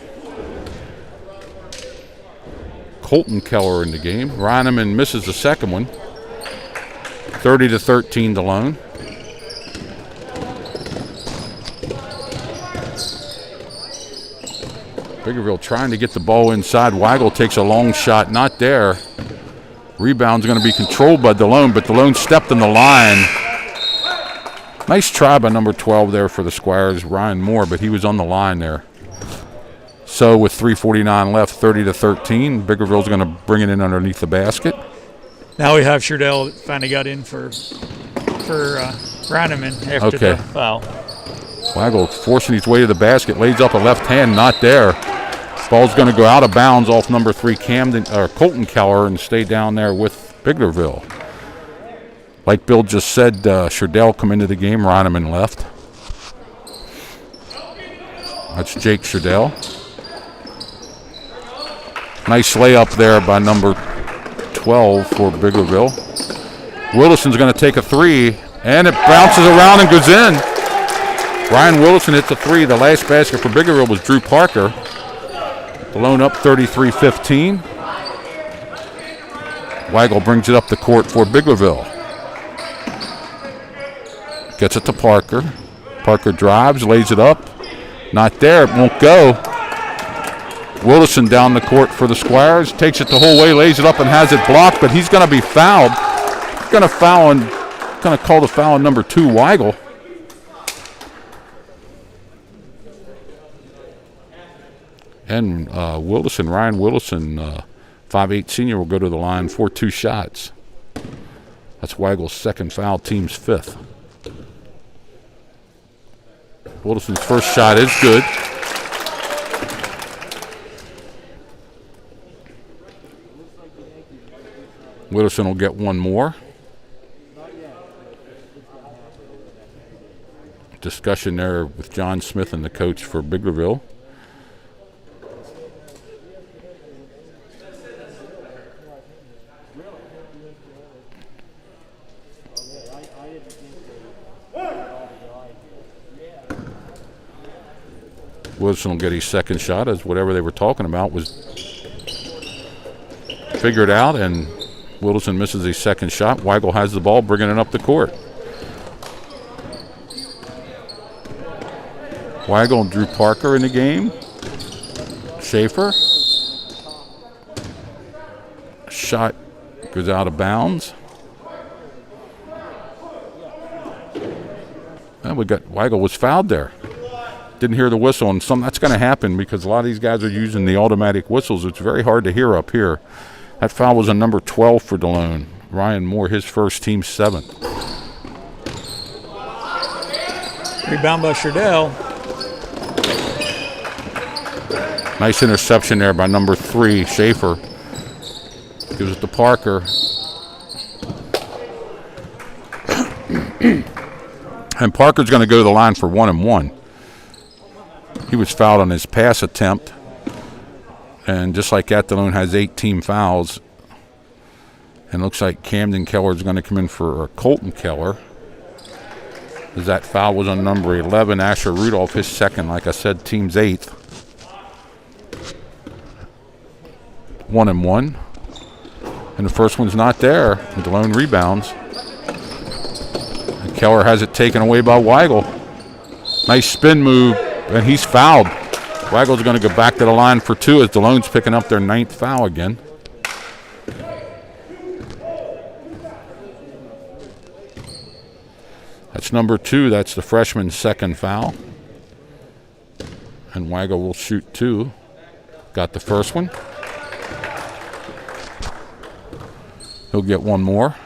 Colton Keller in the game. Reineman misses the second one. 30-13 Delone. Biglerville trying to get the ball inside. Weigel takes a long shot, not there. Rebound's going to be controlled by Delone, but Delone stepped in the line. Nice try by number 12 there for the Squires, Ryan Moore, but he was on the line there. So with 3:49 left, 30-13, Biglerville's going to bring it in underneath the basket. Now we have Sherdell that finally got in for Reineman after the foul. Weigel forcing his way to the basket, lays up a left hand, not there. Ball's going to go out of bounds off number 3, Colton Keller, and stay down there with Biglerville. Like Bill just said, Sherdell come into the game. Reineman left. That's Jake Sherdell. Nice layup there by number 12 for Biglerville. Willison's going to take a three, and it bounces around and goes in. Ryan Willison hits a three. The last basket for Biglerville was Drew Parker. Delone up 33-15. Weigel brings it up the court for Biglerville. Gets it to Parker. Parker drives, lays it up. Not there, it won't go. Willison down the court for the Squires. Takes it the whole way, lays it up and has it blocked, but he's going to be fouled. He's going to foul and going to call the foul on number 2, Weigel. And Ryan Willison, 5'8" senior, will go to the line for 2 shots. That's Weigel's second foul, team's 5th. Willison's first shot is good. Willison will get one more. Discussion there with John Smith and the coach for Biglerville. Wilson will get his second shot, as whatever they were talking about was figured out, and Wilson misses his second shot. Weigel has the ball, bringing it up the court. Weigel and Drew Parker in the game. Schaefer. Shot goes out of bounds. And we got Weigel was fouled there. Didn't hear the whistle, and that's going to happen because a lot of these guys are using the automatic whistles. It's very hard to hear up here. That foul was on number 12 for Delone. Ryan Moore, his first, team 7th. Rebound by Sherdell. Nice interception there by number 3, Schaefer. Gives it to Parker. And Parker's going to go to the line for 1 and 1. He was fouled on his pass attempt. And just like that, Delone has 8 team fouls. And looks like Camden Keller is going to come in for Colton Keller. As that foul was on number 11, Asher Rudolph, his second. Like I said, team's 8th. 1 and 1. And the first one's not there. And Delone rebounds. And Keller has it taken away by Weigel. Nice spin move. And he's fouled. Weigel's going to go back to the line for 2 as Delone's picking up their 9th foul again. That's number 2. That's the freshman's second foul. And Weigel will shoot 2. Got the first one. He'll get one more.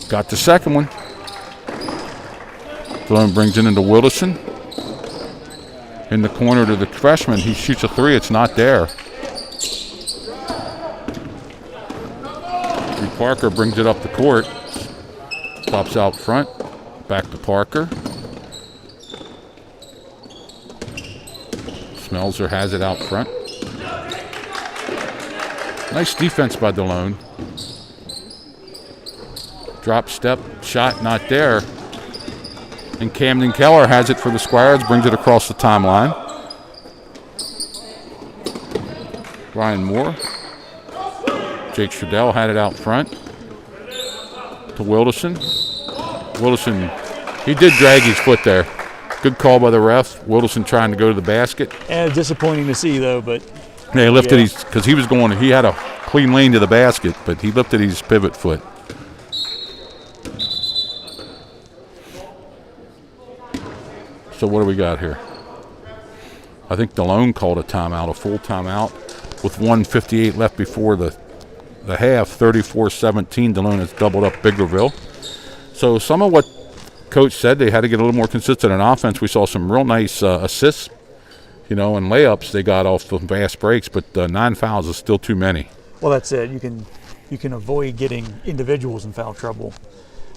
Got the second one. Delone brings it into Willison. In the corner to the freshman. He shoots a 3. It's not there. Drew Parker brings it up the court. Pops out front. Back to Parker. Smelzer has it out front. Nice defense by Delone. Drop step, shot not there. And Camden Keller has it for the Squires, brings it across the timeline. Ryan Moore. Jake Sherdell had it out front. To Willison. Willison, he did drag his foot there. Good call by the ref. Willison trying to go to the basket. And disappointing to see, though, but... Yeah, he lifted his, because he was going, he had a clean lane to the basket, but he lifted his pivot foot. So what do we got here? I think Delone called a timeout, a full timeout, with 1:58 left before the half. 34-17. Delone has doubled up Biglerville. So some of what Coach said, they had to get a little more consistent on offense. We saw some real nice assists, and layups they got off of fast breaks, but 9 fouls is still too many. Well, that's it. You can avoid getting individuals in foul trouble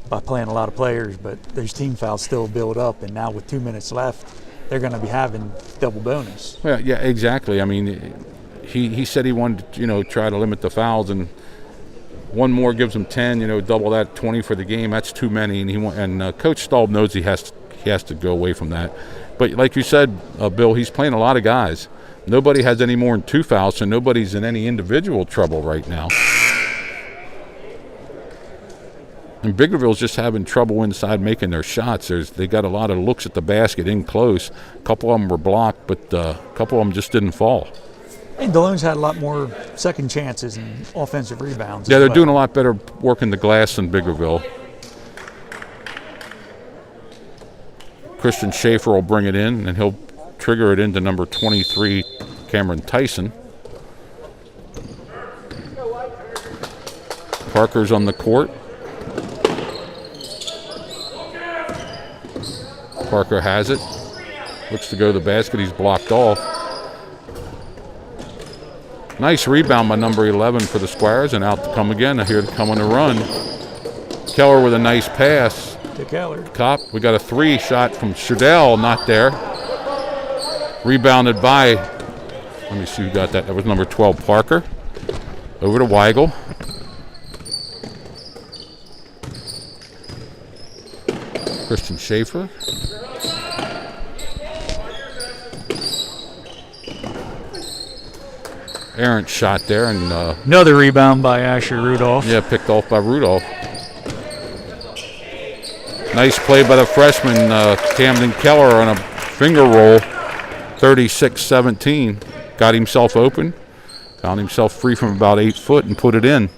by playing a lot of players, but those team fouls still build up, and now with 2 minutes left, they're going to be having double bonus. Well, yeah, exactly. I mean, he said he wanted to, try to limit the fouls, and one more gives him 10, double that, 20 for the game. That's too many, and Coach Staub knows he has to go away from that. But like you said, Bill, he's playing a lot of guys. Nobody has any more than 2 fouls, so nobody's in any individual trouble right now. And Biglerville's just having trouble inside making their shots. They got a lot of looks at the basket in close. A couple of them were blocked, but a couple of them just didn't fall. And Delone's had a lot more second chances and offensive rebounds. Yeah, they're doing a lot better working the glass than Biglerville. Christian Schaefer will bring it in, and he'll trigger it into number 23, Cameron Tyson. Parker's on the court. Parker has it. Looks to go to the basket. He's blocked off. Nice rebound by number 11 for the Squires, and out to come again. Here to come on the run. Keller with a nice pass. To Keller. Top. We got a 3 shot from Sherdell, not there. Rebounded by, let me see who got that. That was number 12, Parker. Over to Weigel. Christian Schaefer. Errant shot there, and another rebound by Asher Rudolph. Yeah, picked off by Rudolph. Nice play by the freshman Camden Keller on a finger roll. 36-17. Got himself open. Found himself free from about 8 foot and put it in.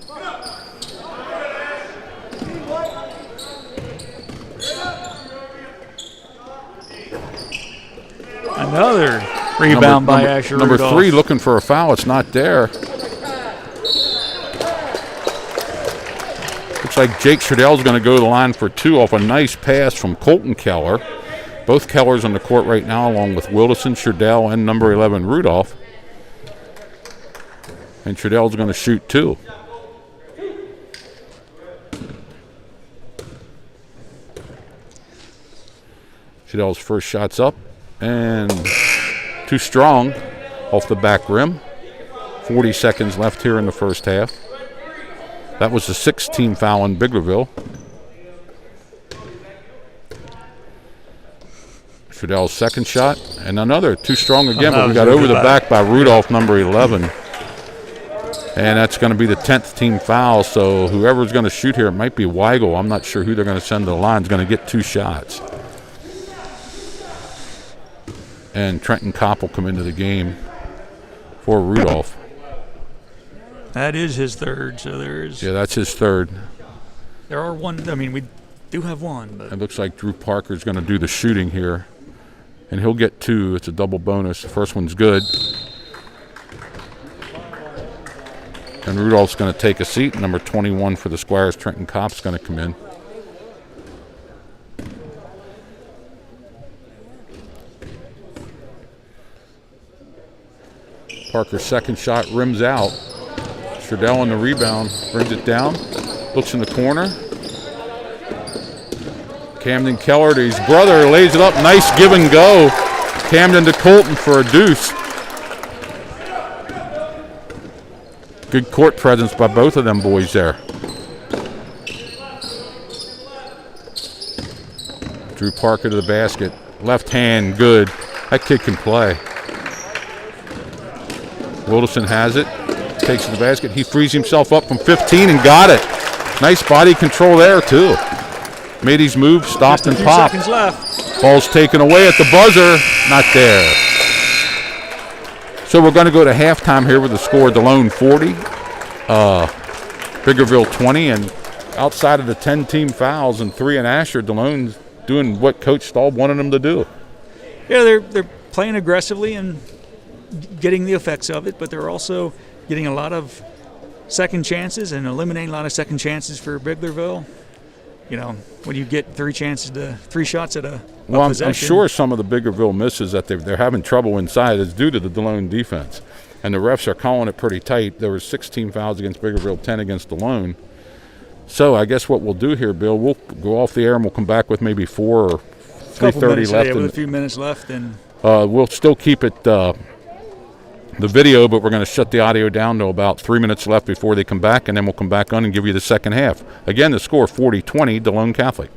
Another rebound by Asher Rudolph. Number 3 looking for a foul. It's not there. Looks like Jake Sherdell's going to go to the line for 2 off a nice pass from Colton Keller. Both Kellers on the court right now, along with Wilson, Sherdell, and number 11, Rudolph. And Sherdell's going to shoot 2. Sherdell's first shot's up, and too strong off the back rim. 40 seconds left here in the first half. That was the 6th team foul in Biglerville. Sherdell's second shot, and another too strong again, but we got over the back by Rudolph, number 11. And that's going to be the 10th team foul, so whoever's going to shoot here, it might be Weigel. I'm not sure who they're going to send to the line. Is going to get 2 shots. And Trenton Kopp will come into the game for Rudolph. That is his third, so there's... Yeah, that's his third. There are one, I mean, we do have one, but... It looks like Drew Parker's going to do the shooting here. And he'll get 2. It's a double bonus. The first one's good. And Rudolph's going to take a seat. Number 21 for the Squires, Trenton Kopp's going to come in. Parker's second shot rims out. Sherdell on the rebound, brings it down, looks in the corner. Camden Keller to his brother, lays it up, nice give and go. Camden to Colton for a deuce. Good court presence by both of them boys there. Drew Parker to the basket, left hand, good. That kid can play. Wilson has it. Takes to the basket. He frees himself up from 15 and got it. Nice body control there, too. Made his move, stopped and popped. Seconds left. Ball's taken away at the buzzer. Not there. So we're going to go to halftime here with the score Delone 40, Biglerville 20. And outside of the 10-team fouls and 3 in Asher, Delone's doing what Coach Staub wanted them to do. Yeah, they're playing aggressively and getting the effects of it, but they're also getting a lot of second chances and eliminating a lot of second chances for Biglerville. You know, when you get 3 shots at a possession. I'm sure some of the Biglerville misses that they're having trouble inside is due to the Delone defense. And the refs are calling it pretty tight. There were 16 fouls against Biglerville, 10 against Delone. So I guess what we'll do here, Bill, we'll go off the air and we'll come back with maybe 4 or 3:30 left. With a few minutes left. And we'll still keep it the video, but we're going to shut the audio down to about 3 minutes left before they come back, and then we'll come back on and give you the second half. Again, the score 40-20, Delone Catholic.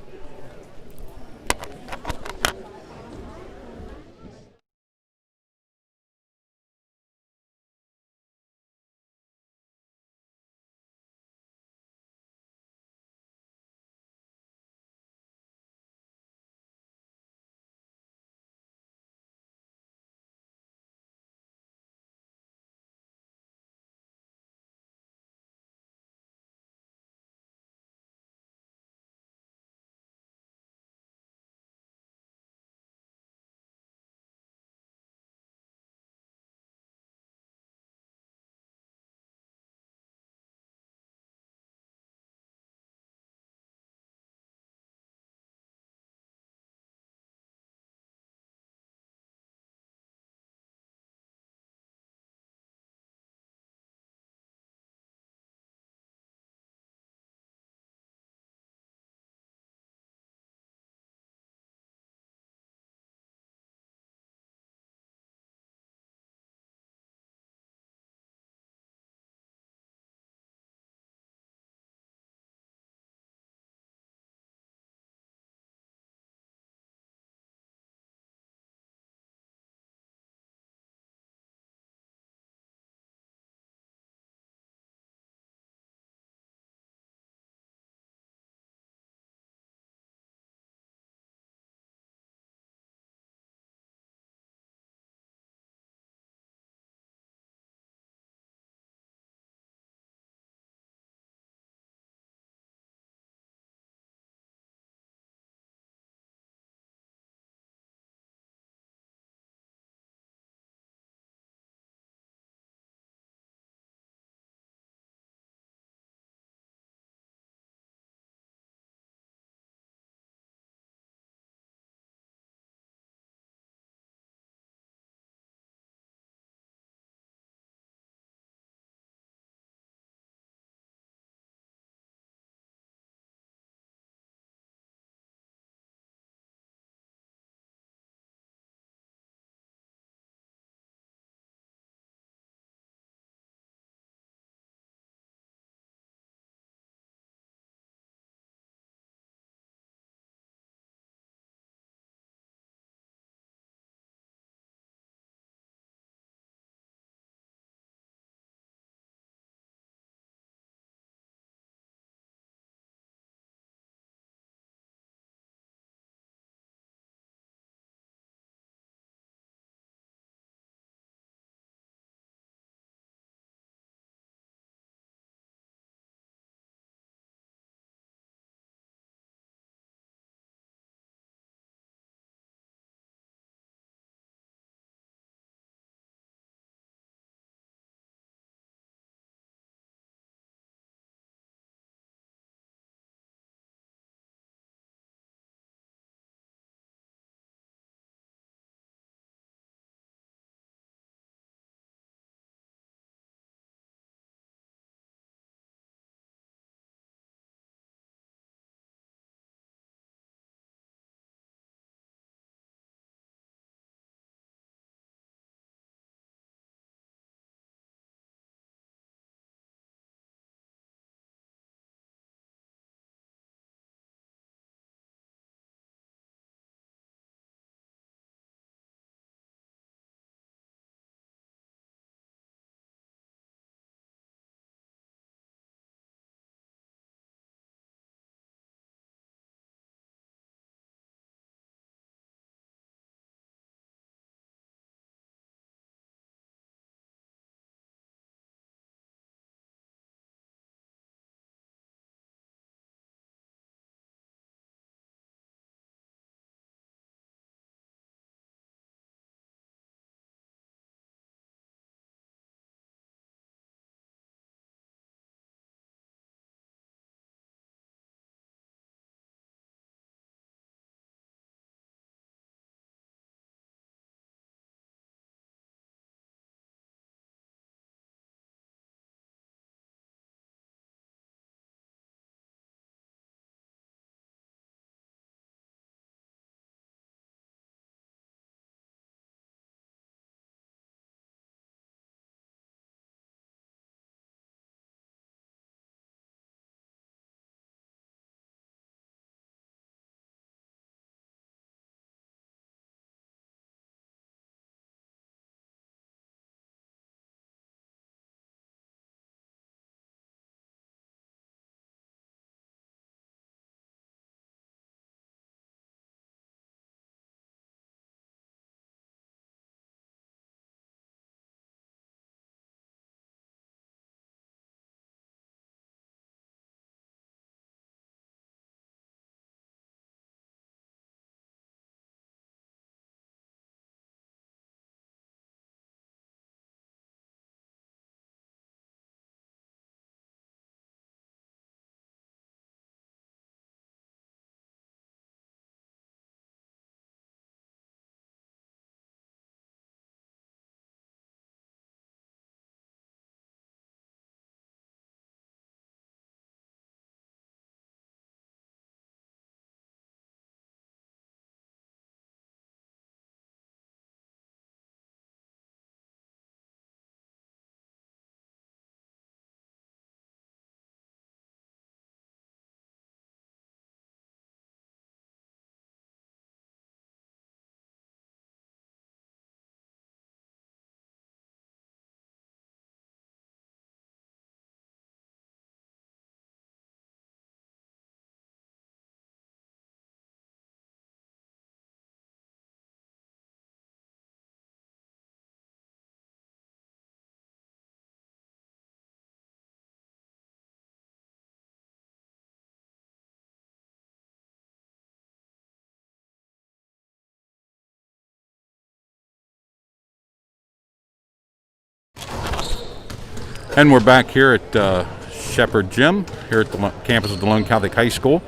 And we're back here at Shepherd Gym, here at the campus of Delone Catholic High School.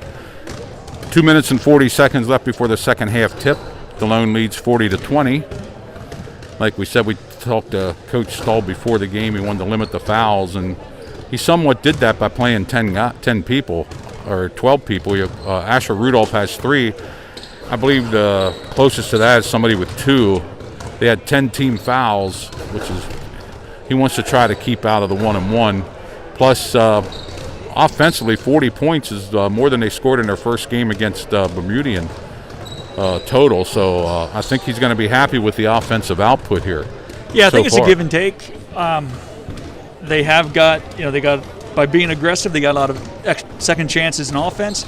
2 minutes and 40 seconds left before the second half tip. Delone leads 40-20. Like we said, we talked to Coach Stahl before the game. He wanted to limit the fouls, and he somewhat did that by playing 10 people, or 12 people. Asher Rudolph has 3. I believe the closest to that is somebody with 2. They had 10 team fouls, which is he wants to try to keep out of the 1-and-1. Plus, offensively, 40 points is more than they scored in their first game against Bermudian total. So I think he's going to be happy with the offensive output here. Yeah, I think it's a give and take. They have got, by being aggressive, they got a lot of second chances in offense.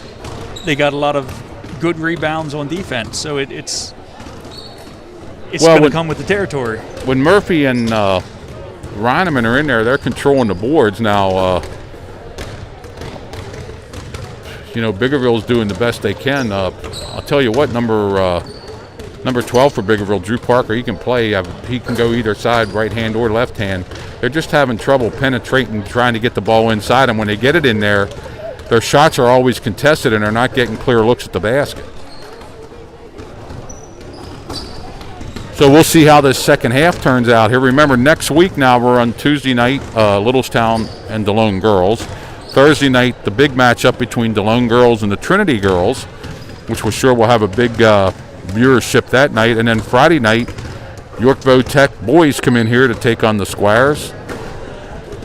They got a lot of good rebounds on defense. So it's going to come with the territory. When Murphy and Reineman are in there, they're controlling the boards. Now, Biglerville's doing the best they can. I'll tell you what, number 12 for Biglerville, Drew Parker, he can play. He can go either side, right hand or left hand. They're just having trouble penetrating, trying to get the ball inside. And when they get it in there, their shots are always contested, and they're not getting clear looks at the basket. So we'll see how this second half turns out here. Remember, next week now we're on Tuesday night, Littlestown and Delone girls. Thursday night, the big matchup between Delone girls and the Trinity girls, which we're sure will have a big viewership that night. And then Friday night, Yorkville Tech boys come in here to take on the Squires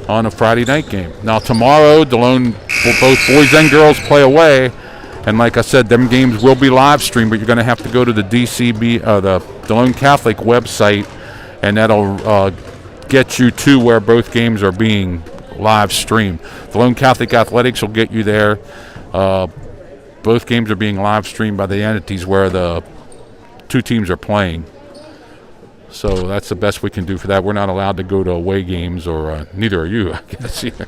on a Friday night game. Now tomorrow, Delone, both boys and girls play away. And like I said, them games will be live streamed, but you're going to have to go to the DCB, the Delone Catholic website, and that'll get you to where both games are being live streamed. Delone Catholic Athletics will get you there. Both games are being live streamed by the entities where the 2 teams are playing. So that's the best we can do for that. We're not allowed to go to away games, or neither are you, I guess. Either.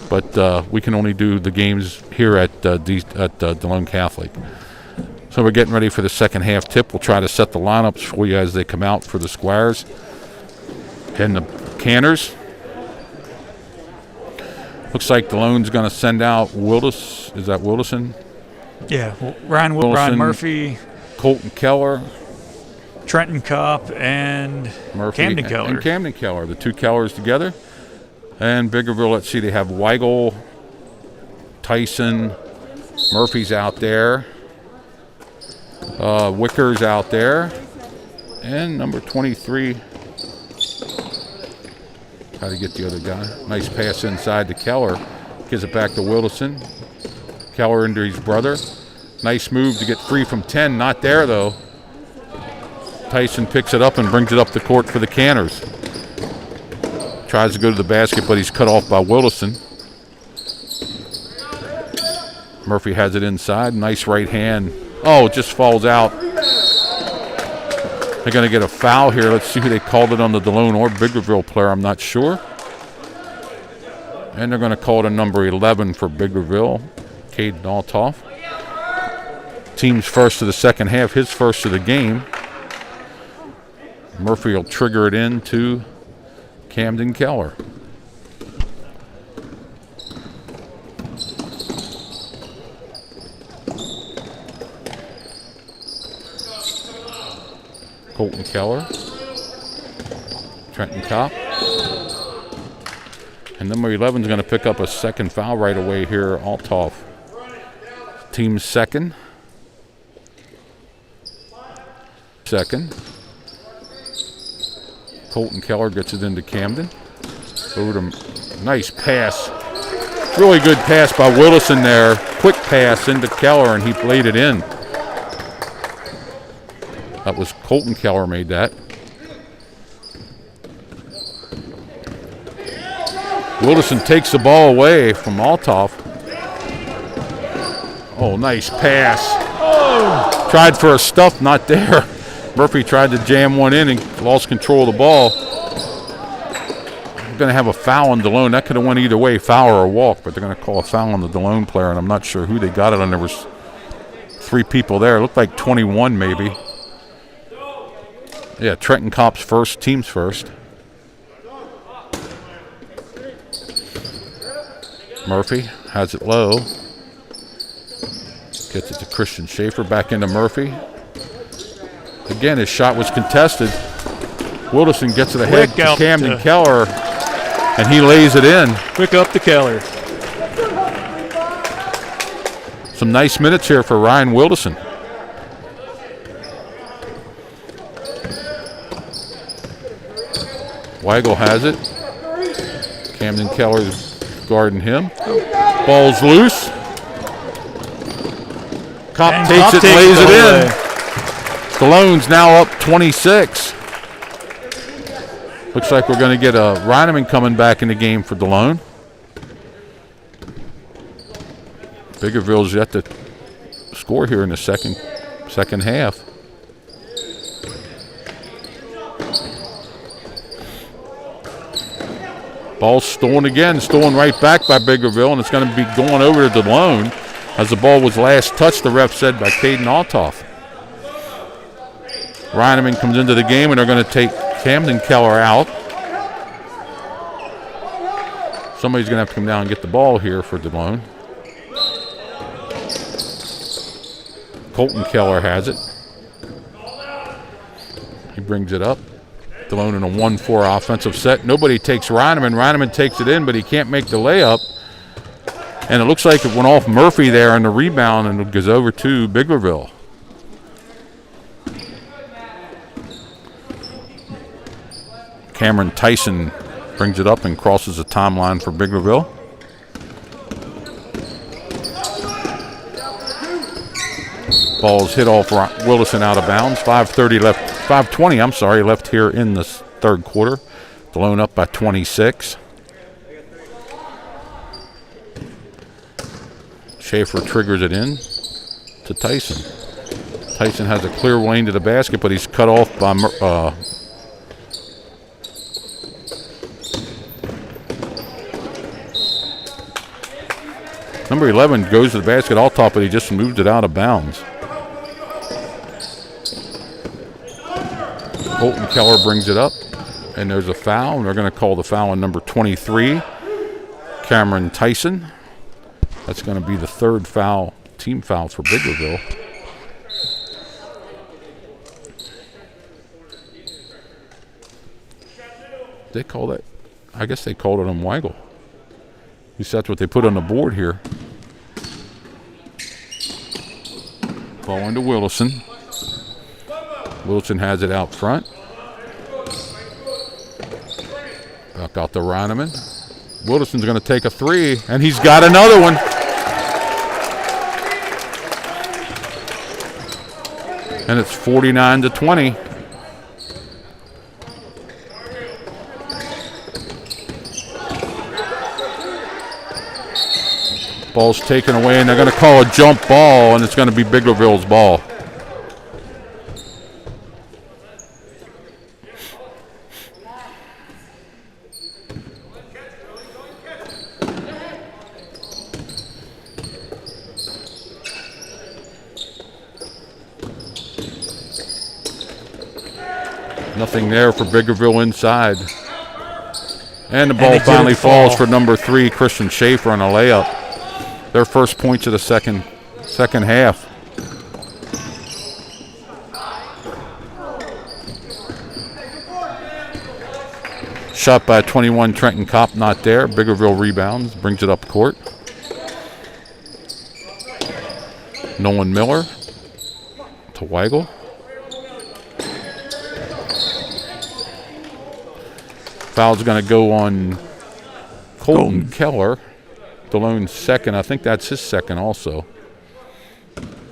But we can only do the games here at Delone Catholic. So we're getting ready for the second half tip. We'll try to set the lineups for you as they come out for the Squires and the Canners. Looks like Delone's going to send out Wildis. Is that Wilderson? Yeah, Ryan Murphy, Colton Keller, Trenton Kopp, and Murphy, Camden Keller. And Camden Keller, the 2 Kellers together. And Biglerville, let's see, they have Weigel, Tyson, Murphy's out there, Wicker's out there, and number 23. How to get the other guy. Nice pass inside to Keller. Gives it back to Wilderson. Keller into his brother. Nice move to get free from 10. Not there, though. Tyson picks it up and brings it up the court for the Canners. Tries to go to the basket, but he's cut off by Wilderson. Murphy has it inside. Nice right hand. Oh, it just falls out. They're going to get a foul here. Let's see who they called it on the Delone or Biglerville player. I'm not sure. And they're going to call it a number 11 for Biglerville, Caden Altoff. Team's first of the second half, his first of the game. Murphy will trigger it into Camden Keller. Colton Keller, Trenton Kopp, and number 11 is going to pick up a second foul right away here, Altoff. Team's second. Colton Keller gets it into Camden. Over to nice pass. Really good pass by Wilderson there. Quick pass into Keller, and he played it in. That was Colton Keller made that. Wilderson takes the ball away from Altoff. Oh, nice pass. Oh. Tried for a stuff, not there. Murphy tried to jam one in and lost control of the ball. They're going to have a foul on Delone. That could have went either way, foul or a walk, but they're going to call a foul on the Delone player, and I'm not sure who they got it on. There was 3 people there. It looked like 21 maybe. Yeah, Trenton Kopp's first, team's first. Murphy has it low. Gets it to Christian Schaefer, back into Murphy. Again, his shot was contested. Wilderson gets it ahead to Camden Keller, and he lays it in. Quick up to Keller. Some nice minutes here for Ryan Wilderson. Weigel has it. Camden Keller's guarding him. Ball's loose. Kopp takes it, lays it in. Delone's now up 26. Looks like we're going to get a Reineman coming back in the game for Delone. Biglerville's yet to score here in the second half. Ball's stolen again, stolen right back by Biglerville, and it's going to be going over to Delone as the ball was last touched, the ref said, by Caden Altoff. Reineman comes into the game, and they're going to take Camden Keller out. Somebody's going to have to come down and get the ball here for Delone. Colton Keller has it. He brings it up. Delone in a 1-4 offensive set. Nobody takes Reineman. Reineman takes it in, but he can't make the layup. And it looks like it went off Murphy there on the rebound, and it goes over to Biglerville. Cameron Tyson brings it up and crosses the timeline for Biglerville. Ball's hit off Wilderson out of bounds. 5:20 left here in the third quarter. Delone up by 26. Schaefer triggers it in to Tyson. Tyson has a clear lane to the basket, but he's cut off by number 11 goes to the basket all top, but he just moved it out of bounds. Colton Keller brings it up, and there's a foul, and they're going to call the foul on number 23, Cameron Tyson. That's going to be the third foul, team foul for Biglerville. They call that, I guess they called it on Weigel. At least that's what they put on the board here. Ball into Wilderson. Wilderson has it out front. Back out to Reineman. Wilderson's going to take a three, and he's got another one. And it's 49-20. Ball's taken away, and they're going to call a jump ball, and it's going to be Biglerville's ball. Nothing there for Biglerville inside. And the ball finally falls for number 3, Christian Schaefer, on a layup. Their first points of the second half. Shot by 21, Trenton Kopp, not there. Biglerville rebounds, brings it up court. Nolan Miller to Weigel. Foul's going to go on Colton Keller. Delone's second. I think that's his second also.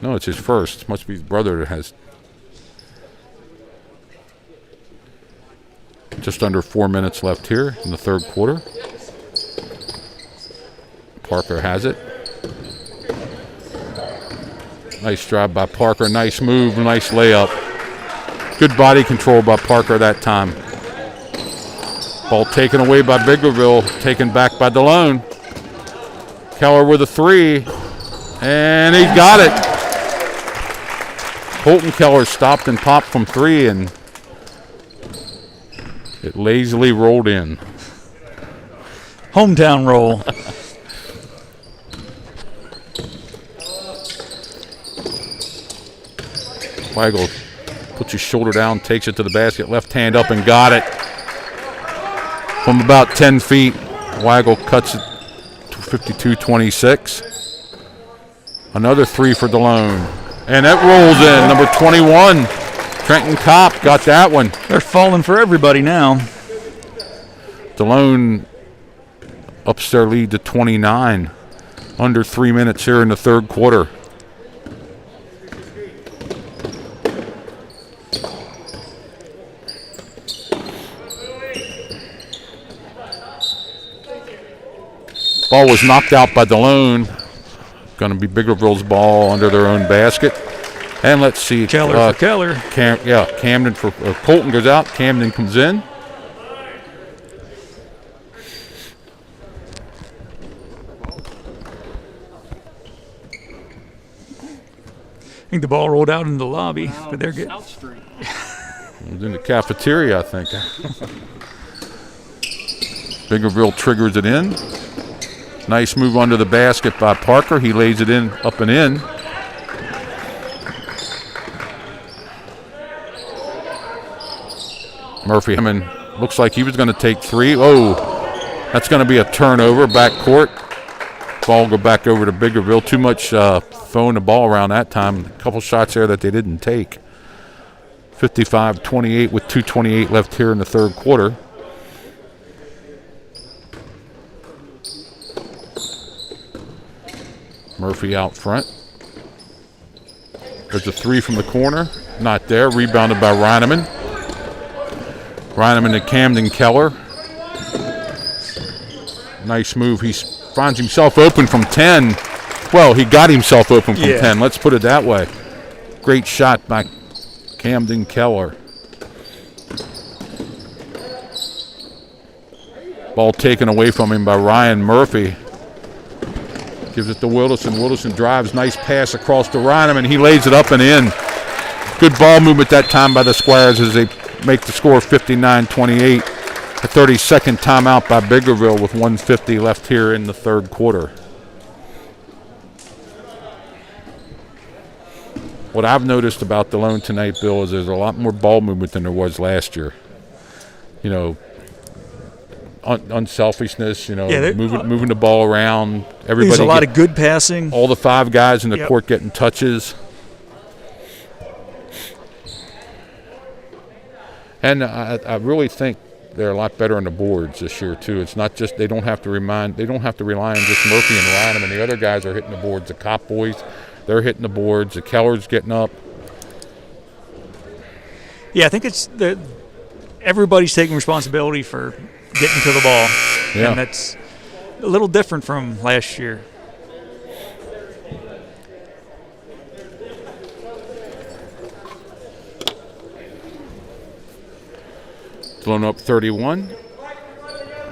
No, it's his first. Must be his brother that has just under 4 minutes left here in the third quarter. Parker has it. Nice drive by Parker. Nice move. Nice layup. Good body control by Parker that time. Ball taken away by Biglerville. Taken back by Delone. Keller with a three, and he got it. Colton Keller stopped and popped from three, and it lazily rolled in. Hometown roll. Weigel puts his shoulder down, takes it to the basket, left hand up and got it. From about 10 feet, Weigel cuts it to 52-26. Another three for Delone. And that rolls in, number 21. Trenton Kopp got that one. They're falling for everybody now. Delone ups their lead to 29. Under 3 minutes here in the third quarter. Ball was knocked out by Delone. Going to be Biglerville's ball under their own basket. And let's see. Keller for Keller. Camden for Colton goes out. Camden comes in. I think the ball rolled out in the lobby, but they're good. It was in the cafeteria, I think. Biglerville triggers it in. Nice move under the basket by Parker. He lays it in, up and in. Murphy, looks like he was going to take three. Oh, that's going to be a turnover, backcourt. Ball go back over to Biglerville. Too much throwing the ball around that time. A couple shots there that they didn't take. 55-28 with 2:28 left here in the third quarter. Murphy out front. There's a three from the corner. Not there. Rebounded by Reineman. Reineman to Camden Keller. Nice move. He finds himself open from 10. Well, he got himself open from 10. Let's put it that way. Great shot by Camden Keller. Ball taken away from him by Ryan Murphy. Gives it to Wilderson. Wilderson drives. Nice pass across to Reineman. He lays it up and in. Good ball movement that time by the Squires as they make the score 59-28. A 30-second timeout by Biglerville with 1:50 left here in the third quarter. What I've noticed about Delone tonight, Bill, is there's a lot more ball movement than there was last year. You know, unselfishness, moving the ball around. Everybody. There's a lot of good passing. All the five guys in the court getting touches. And I really think they're a lot better on the boards this year too. It's not just they don't have to rely on just Murphy and Ryan. The other guys are hitting the boards. The Kopp boys, they're hitting the boards. The Keller's getting up. Yeah, I think it's everybody's taking responsibility for getting to the ball. Yeah. And that's a little different from last year. Delone up 31.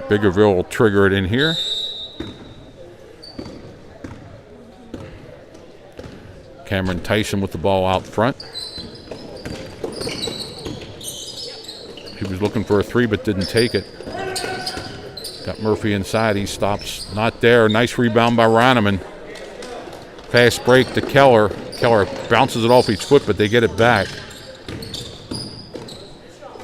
Biglerville will trigger it in here. Cameron Tyson with the ball out front. He was looking for a three but didn't take it. Got Murphy inside. He stops. Not there. Nice rebound by Reineman. Fast break to Keller. Keller bounces it off his foot, but they get it back.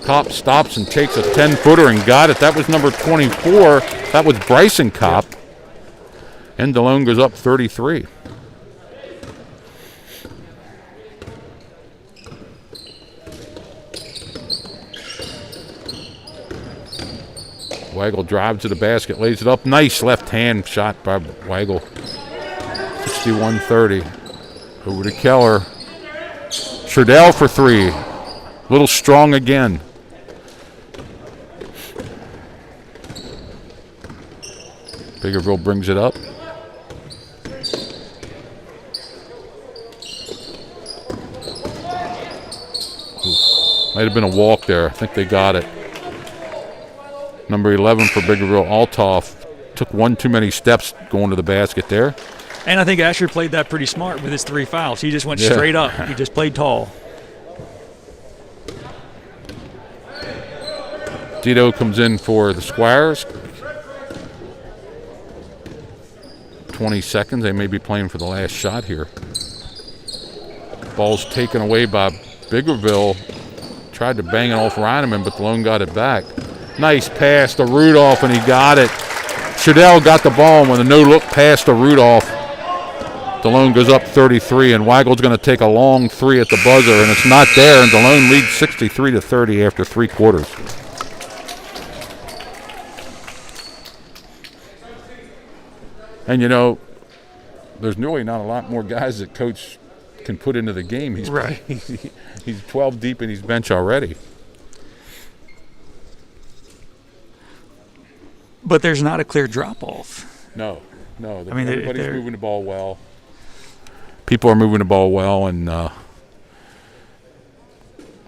Kopp stops and takes a 10-footer and got it. That was number 24. That was Bryson Kopp. And Delone goes up 33. Weigel drives to the basket, lays it up. Nice left-hand shot by Weigel. 61-30. Over to Keller. Sherdell for three. Little strong again. Biglerville brings it up. Might have been a walk there. I think they got it. Number 11 for Biglerville, Altoff, took one too many steps going to the basket there. And I think Asher played that pretty smart with his three fouls. He just went straight up. He just played tall. Dito comes in for the Squires. 20 seconds. They may be playing for the last shot here. Ball's taken away by Biglerville. Tried to bang it off Reineman, but Delone got it back. Nice pass to Rudolph, and he got it. Shadell got the ball, and with a no-look pass to Rudolph, Delone goes up 33, and Weigel's going to take a long three at the buzzer, and it's not there, and Delone leads 63-30 after 3 quarters. And, you know, there's really not a lot more guys that Coach can put into the game. He's right. He's 12 deep in his bench already. But there's not a clear drop-off. No. I mean, everybody's moving the ball well. People are moving the ball well, and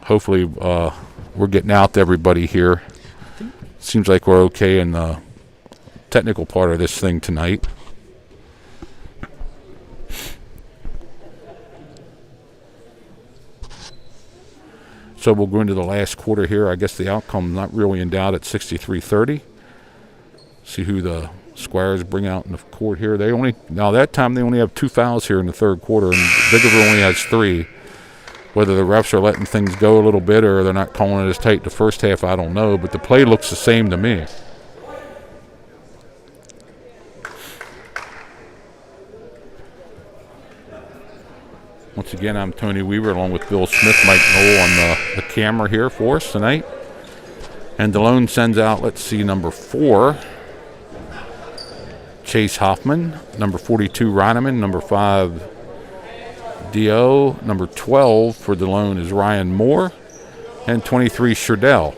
hopefully we're getting out to everybody here. Seems like we're okay in the technical part of this thing tonight. So we'll go into the last quarter here. I guess the outcome not really in doubt at 63-30. See who the Squires bring out in the court here. Now that time they only have 2 fouls here in the third quarter, and Biglerville only has 3. Whether the refs are letting things go a little bit or they're not calling it as tight the first half, I don't know. But the play looks the same to me. Once again, I'm Tony Weaver along with Bill Smith, Mike Knoll on the camera here for us tonight. And Delone sends out, let's see, number 4, Chase Hoffman, number 42, Reineman, number 5, Dio, number 12 for Delone is Ryan Moore, and 23, Sherdell.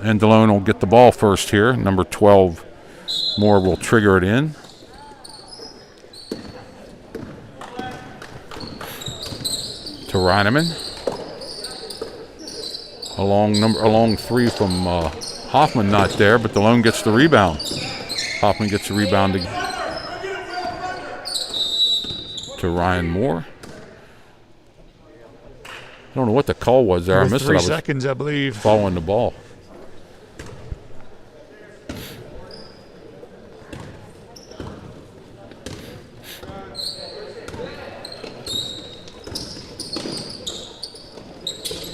And Delone will get the ball first here. Number 12, Moore will trigger it in. To Reineman. A long 3 from Hoffman, not there, but Delone gets the rebound. Hoffman gets the rebound to Ryan Moore. I don't know what the call was there. I missed 3 it. seconds, I believe. Following the ball.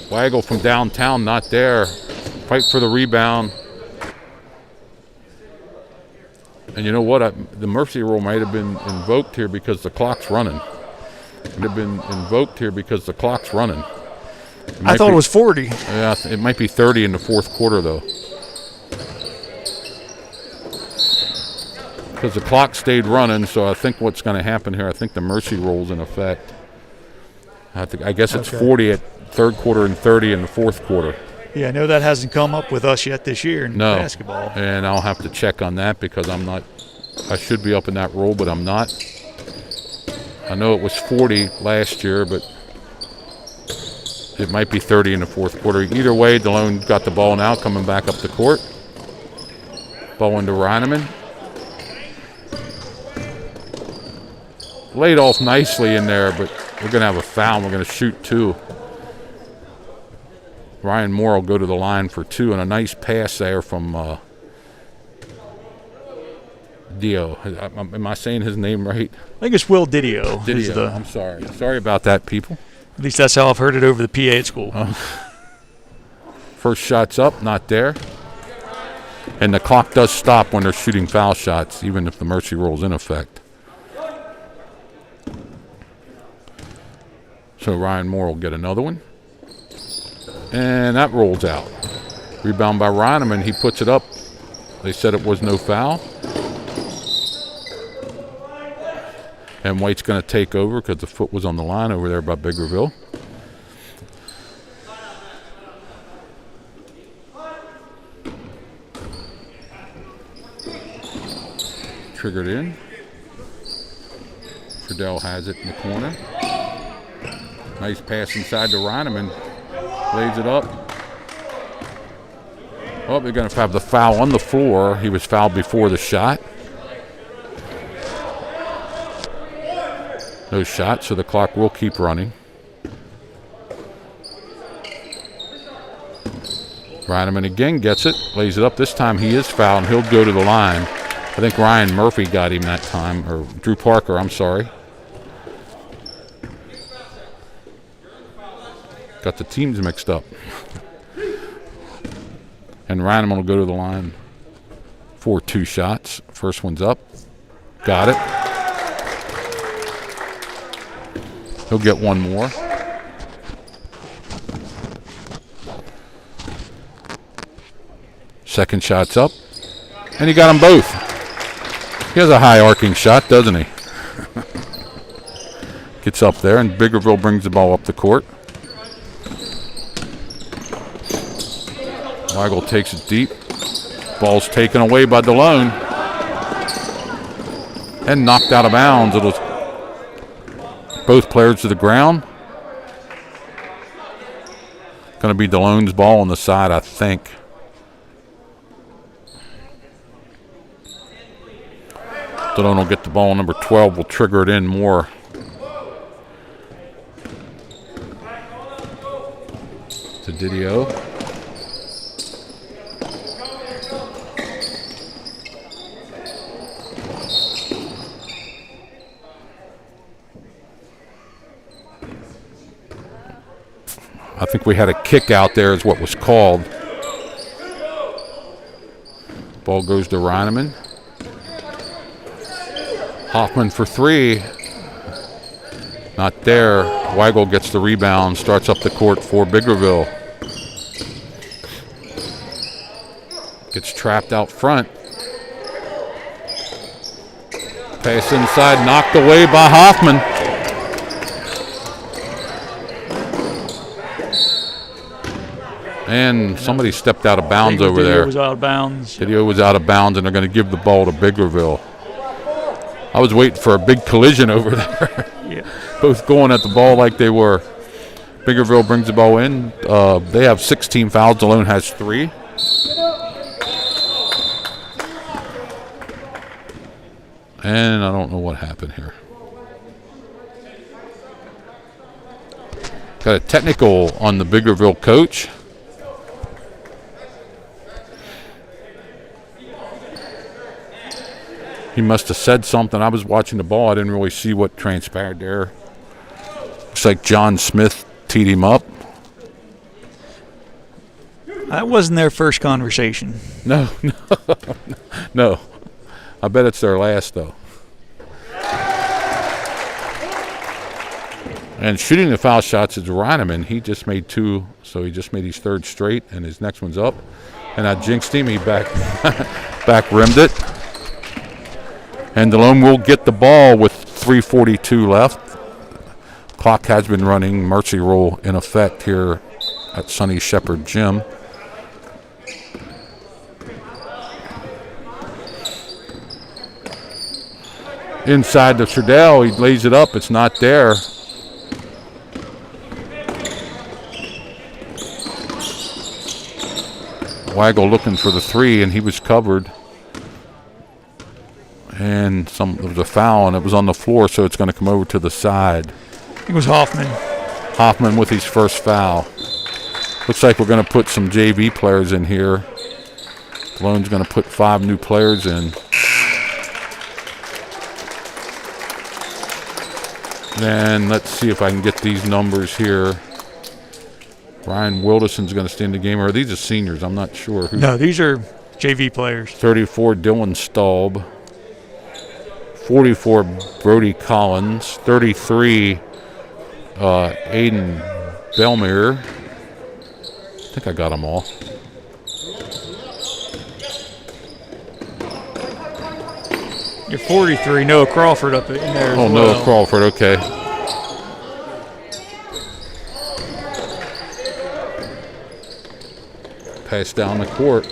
Weigel from downtown, not there. Fight for the rebound. And you know what? The mercy rule might have been invoked here because the clock's running. It would have been invoked here because the clock's running. I thought it was 40. Yeah, it might be 30 in the fourth quarter, though. Because the clock stayed running, so I think what's going to happen here, I think the mercy rule's in effect. I guess it's 40 at third quarter and 30 in the fourth quarter. Yeah, I know that hasn't come up with us yet this year in basketball. And I'll have to check on that because I'm not – I should be up in that rule, but I'm not. I know it was 40 last year, but it might be 30 in the fourth quarter. Either way, Delone got the ball now coming back up the court. Ball into Reineman. Laid off nicely in there, but we're going to have a foul. We're going to shoot 2. Ryan Moore will go to the line for 2, and a nice pass there from Dio. Am I saying his name right? I think it's Will Didio. Didio. I'm sorry. Sorry about that, people. At least that's how I've heard it over the PA at school. First shot's up, not there. And the clock does stop when they're shooting foul shots, even if the mercy rule's in effect. So Ryan Moore will get another one. And that rolls out. Rebound by Reineman. He puts it up. They said it was no foul. And White's going to take over because the foot was on the line over there by Biglerville. Triggered in. Friedel has it in the corner. Nice pass inside to Reineman. Lays it up. Oh, they're going to have the foul on the floor. He was fouled before the shot. No shot, so the clock will keep running. Reineman again gets it. Lays it up. This time he is fouled, and he'll go to the line. I think Ryan Murphy got him that time, or Drew Parker, I'm sorry. Got the teams mixed up. And Ryan will go to the line for 2 shots. First one's up. Got it. He'll get one more. Second shot's up. And he got them both. He has a high arcing shot, doesn't he? Gets up there, and Biglerville brings the ball up the court. Weigel takes it deep. Ball's taken away by Delone. And knocked out of bounds. It'll both players to the ground. Going to be Delone's ball on the side, I think. Delone will get the ball. Number 12 will trigger it in more. To Didio. I think we had a kick out there is what was called. Ball goes to Reineman. Hoffman for 3. Not there. Weigel gets the rebound, starts up the court for Biglerville. Gets trapped out front. Pass inside, knocked away by Hoffman. And somebody stepped out of bounds over there. Didio was out of bounds. Didio was out of bounds, and they're going to give the ball to Biglerville. I was waiting for a big collision over there. Yeah. Both going at the ball like they were. Biglerville brings the ball in. They have 16 fouls. Delone has 3. And I don't know what happened here. Got a technical on the Biglerville coach. He must have said something. I was watching the ball. I didn't really see what transpired there. Looks like John Smith teed him up. That wasn't their first conversation. No. I bet it's their last, though. And shooting the foul shots is Reineman. He just made 2, so he just made his 3rd straight, and his next one's up. And I jinxed him. He back rimmed it. And Delone will get the ball with 3:42 left. Clock has been running. Mercy rule in effect here at Sonny Shepherd Gym. Inside to Trudell. He lays it up. It's not there. Weigel looking for the 3, and he was covered. And there was a foul, and it was on the floor, so it's going to come over to the side. It was Hoffman. Hoffman with his first foul. Looks like we're going to put some JV players in here. Delone's going to put 5 new players in. Then let's see if I can get these numbers here. Ryan Wildison's going to stay in the game. Or are these are seniors? I'm not sure. No, these are JV players. 34, Dylan Staub. 44, Brody Collins. 33, Aiden Belmere. I think I got them all. You're 43. Noah Crawford up in there as well. Noah Crawford, okay. Pass down the court.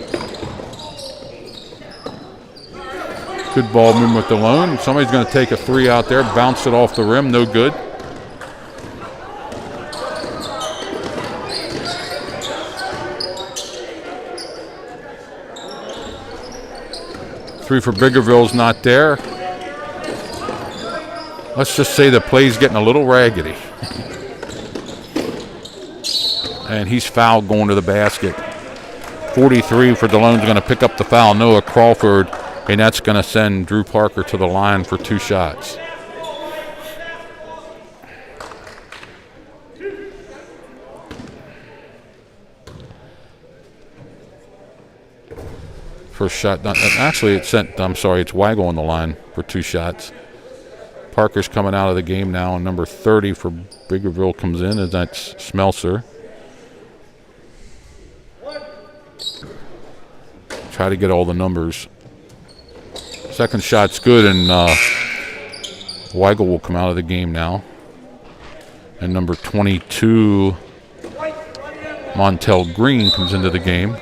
Good ball movement with Delone. Somebody's going to take a 3 out there, bounce it off the rim, no good. Three for Biglerville's not there. Let's just say the play's getting a little raggedy. And he's fouled going to the basket. 43 for Delone's going to pick up the foul. Noah Crawford. And that's going to send Drew Parker to the line for 2 shots. First shot. Actually, it's Weigel on the line for 2 shots. Parker's coming out of the game now, and number 30 for Biglerville comes in, and that's Smelser. Try to get all the numbers. Second shot's good, and Weigel will come out of the game now. And number 22, Montel Green, comes into the game.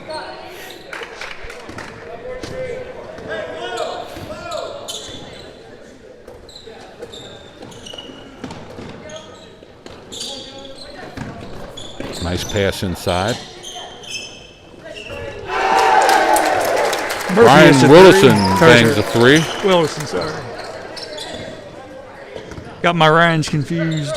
Nice pass inside. Brian Willison bangs a 3. Willison, sorry. Got my Ryans confused.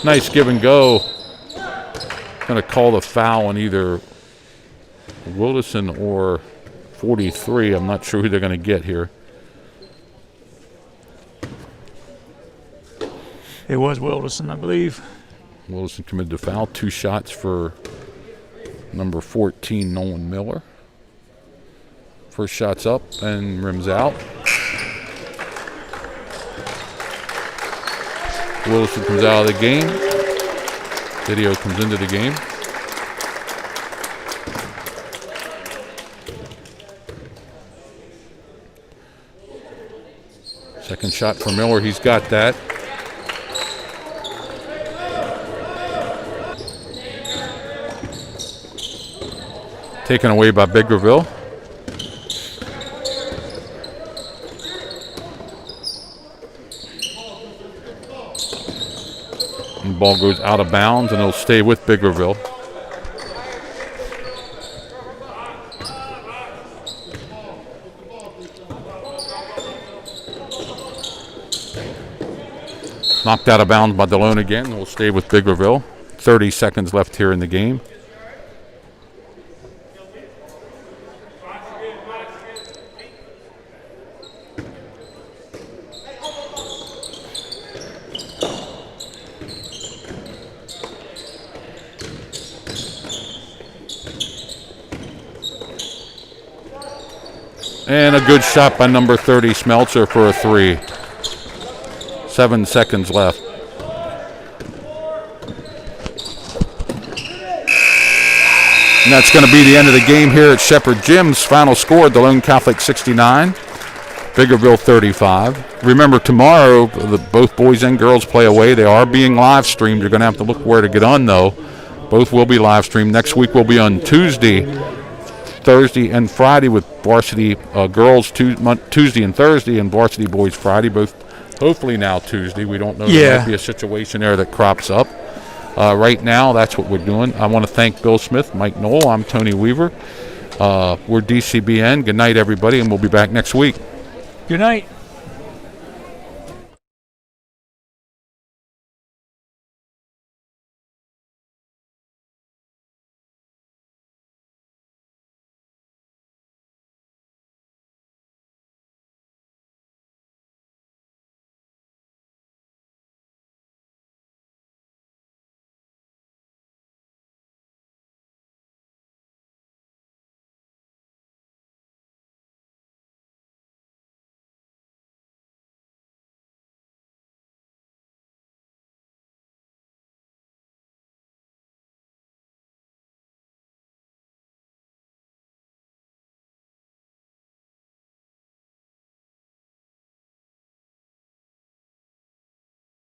Nice give and go. Going to call the foul on either Willison or 43. I'm not sure who they're going to get here. It was Willison, I believe. Willison committed the foul. 2 shots for number 14, Nolan Miller. First shot's up and rims out. Willison comes out of the game. Video comes into the game. Second shot for Miller. He's got that. Taken away by Biglerville. And the ball goes out of bounds, and it'll stay with Biglerville. Knocked out of bounds by Delone again. We'll stay with Biglerville. 30 seconds left here in the game. And a good shot by number 30, Smeltzer, for a 3. 7 seconds left. And that's going to be the end of the game here at Shepherd Gym's. Final score, Delone Catholic 69, Biglerville 35. Remember, tomorrow, both boys and girls play away. They are being live streamed. You're going to have to look where to get on, though. Both will be live streamed. Next week will be on Tuesday, Thursday, and Friday with varsity girls Tuesday and Thursday, and varsity boys Friday, both hopefully now Tuesday. We don't know. Yeah. There might be a situation there that crops up. Right now, that's what we're doing. I want to thank Bill Smith, Mike Knoll. I'm Tony Weaver. We're DCBN. Good night, everybody, and we'll be back next week. Good night.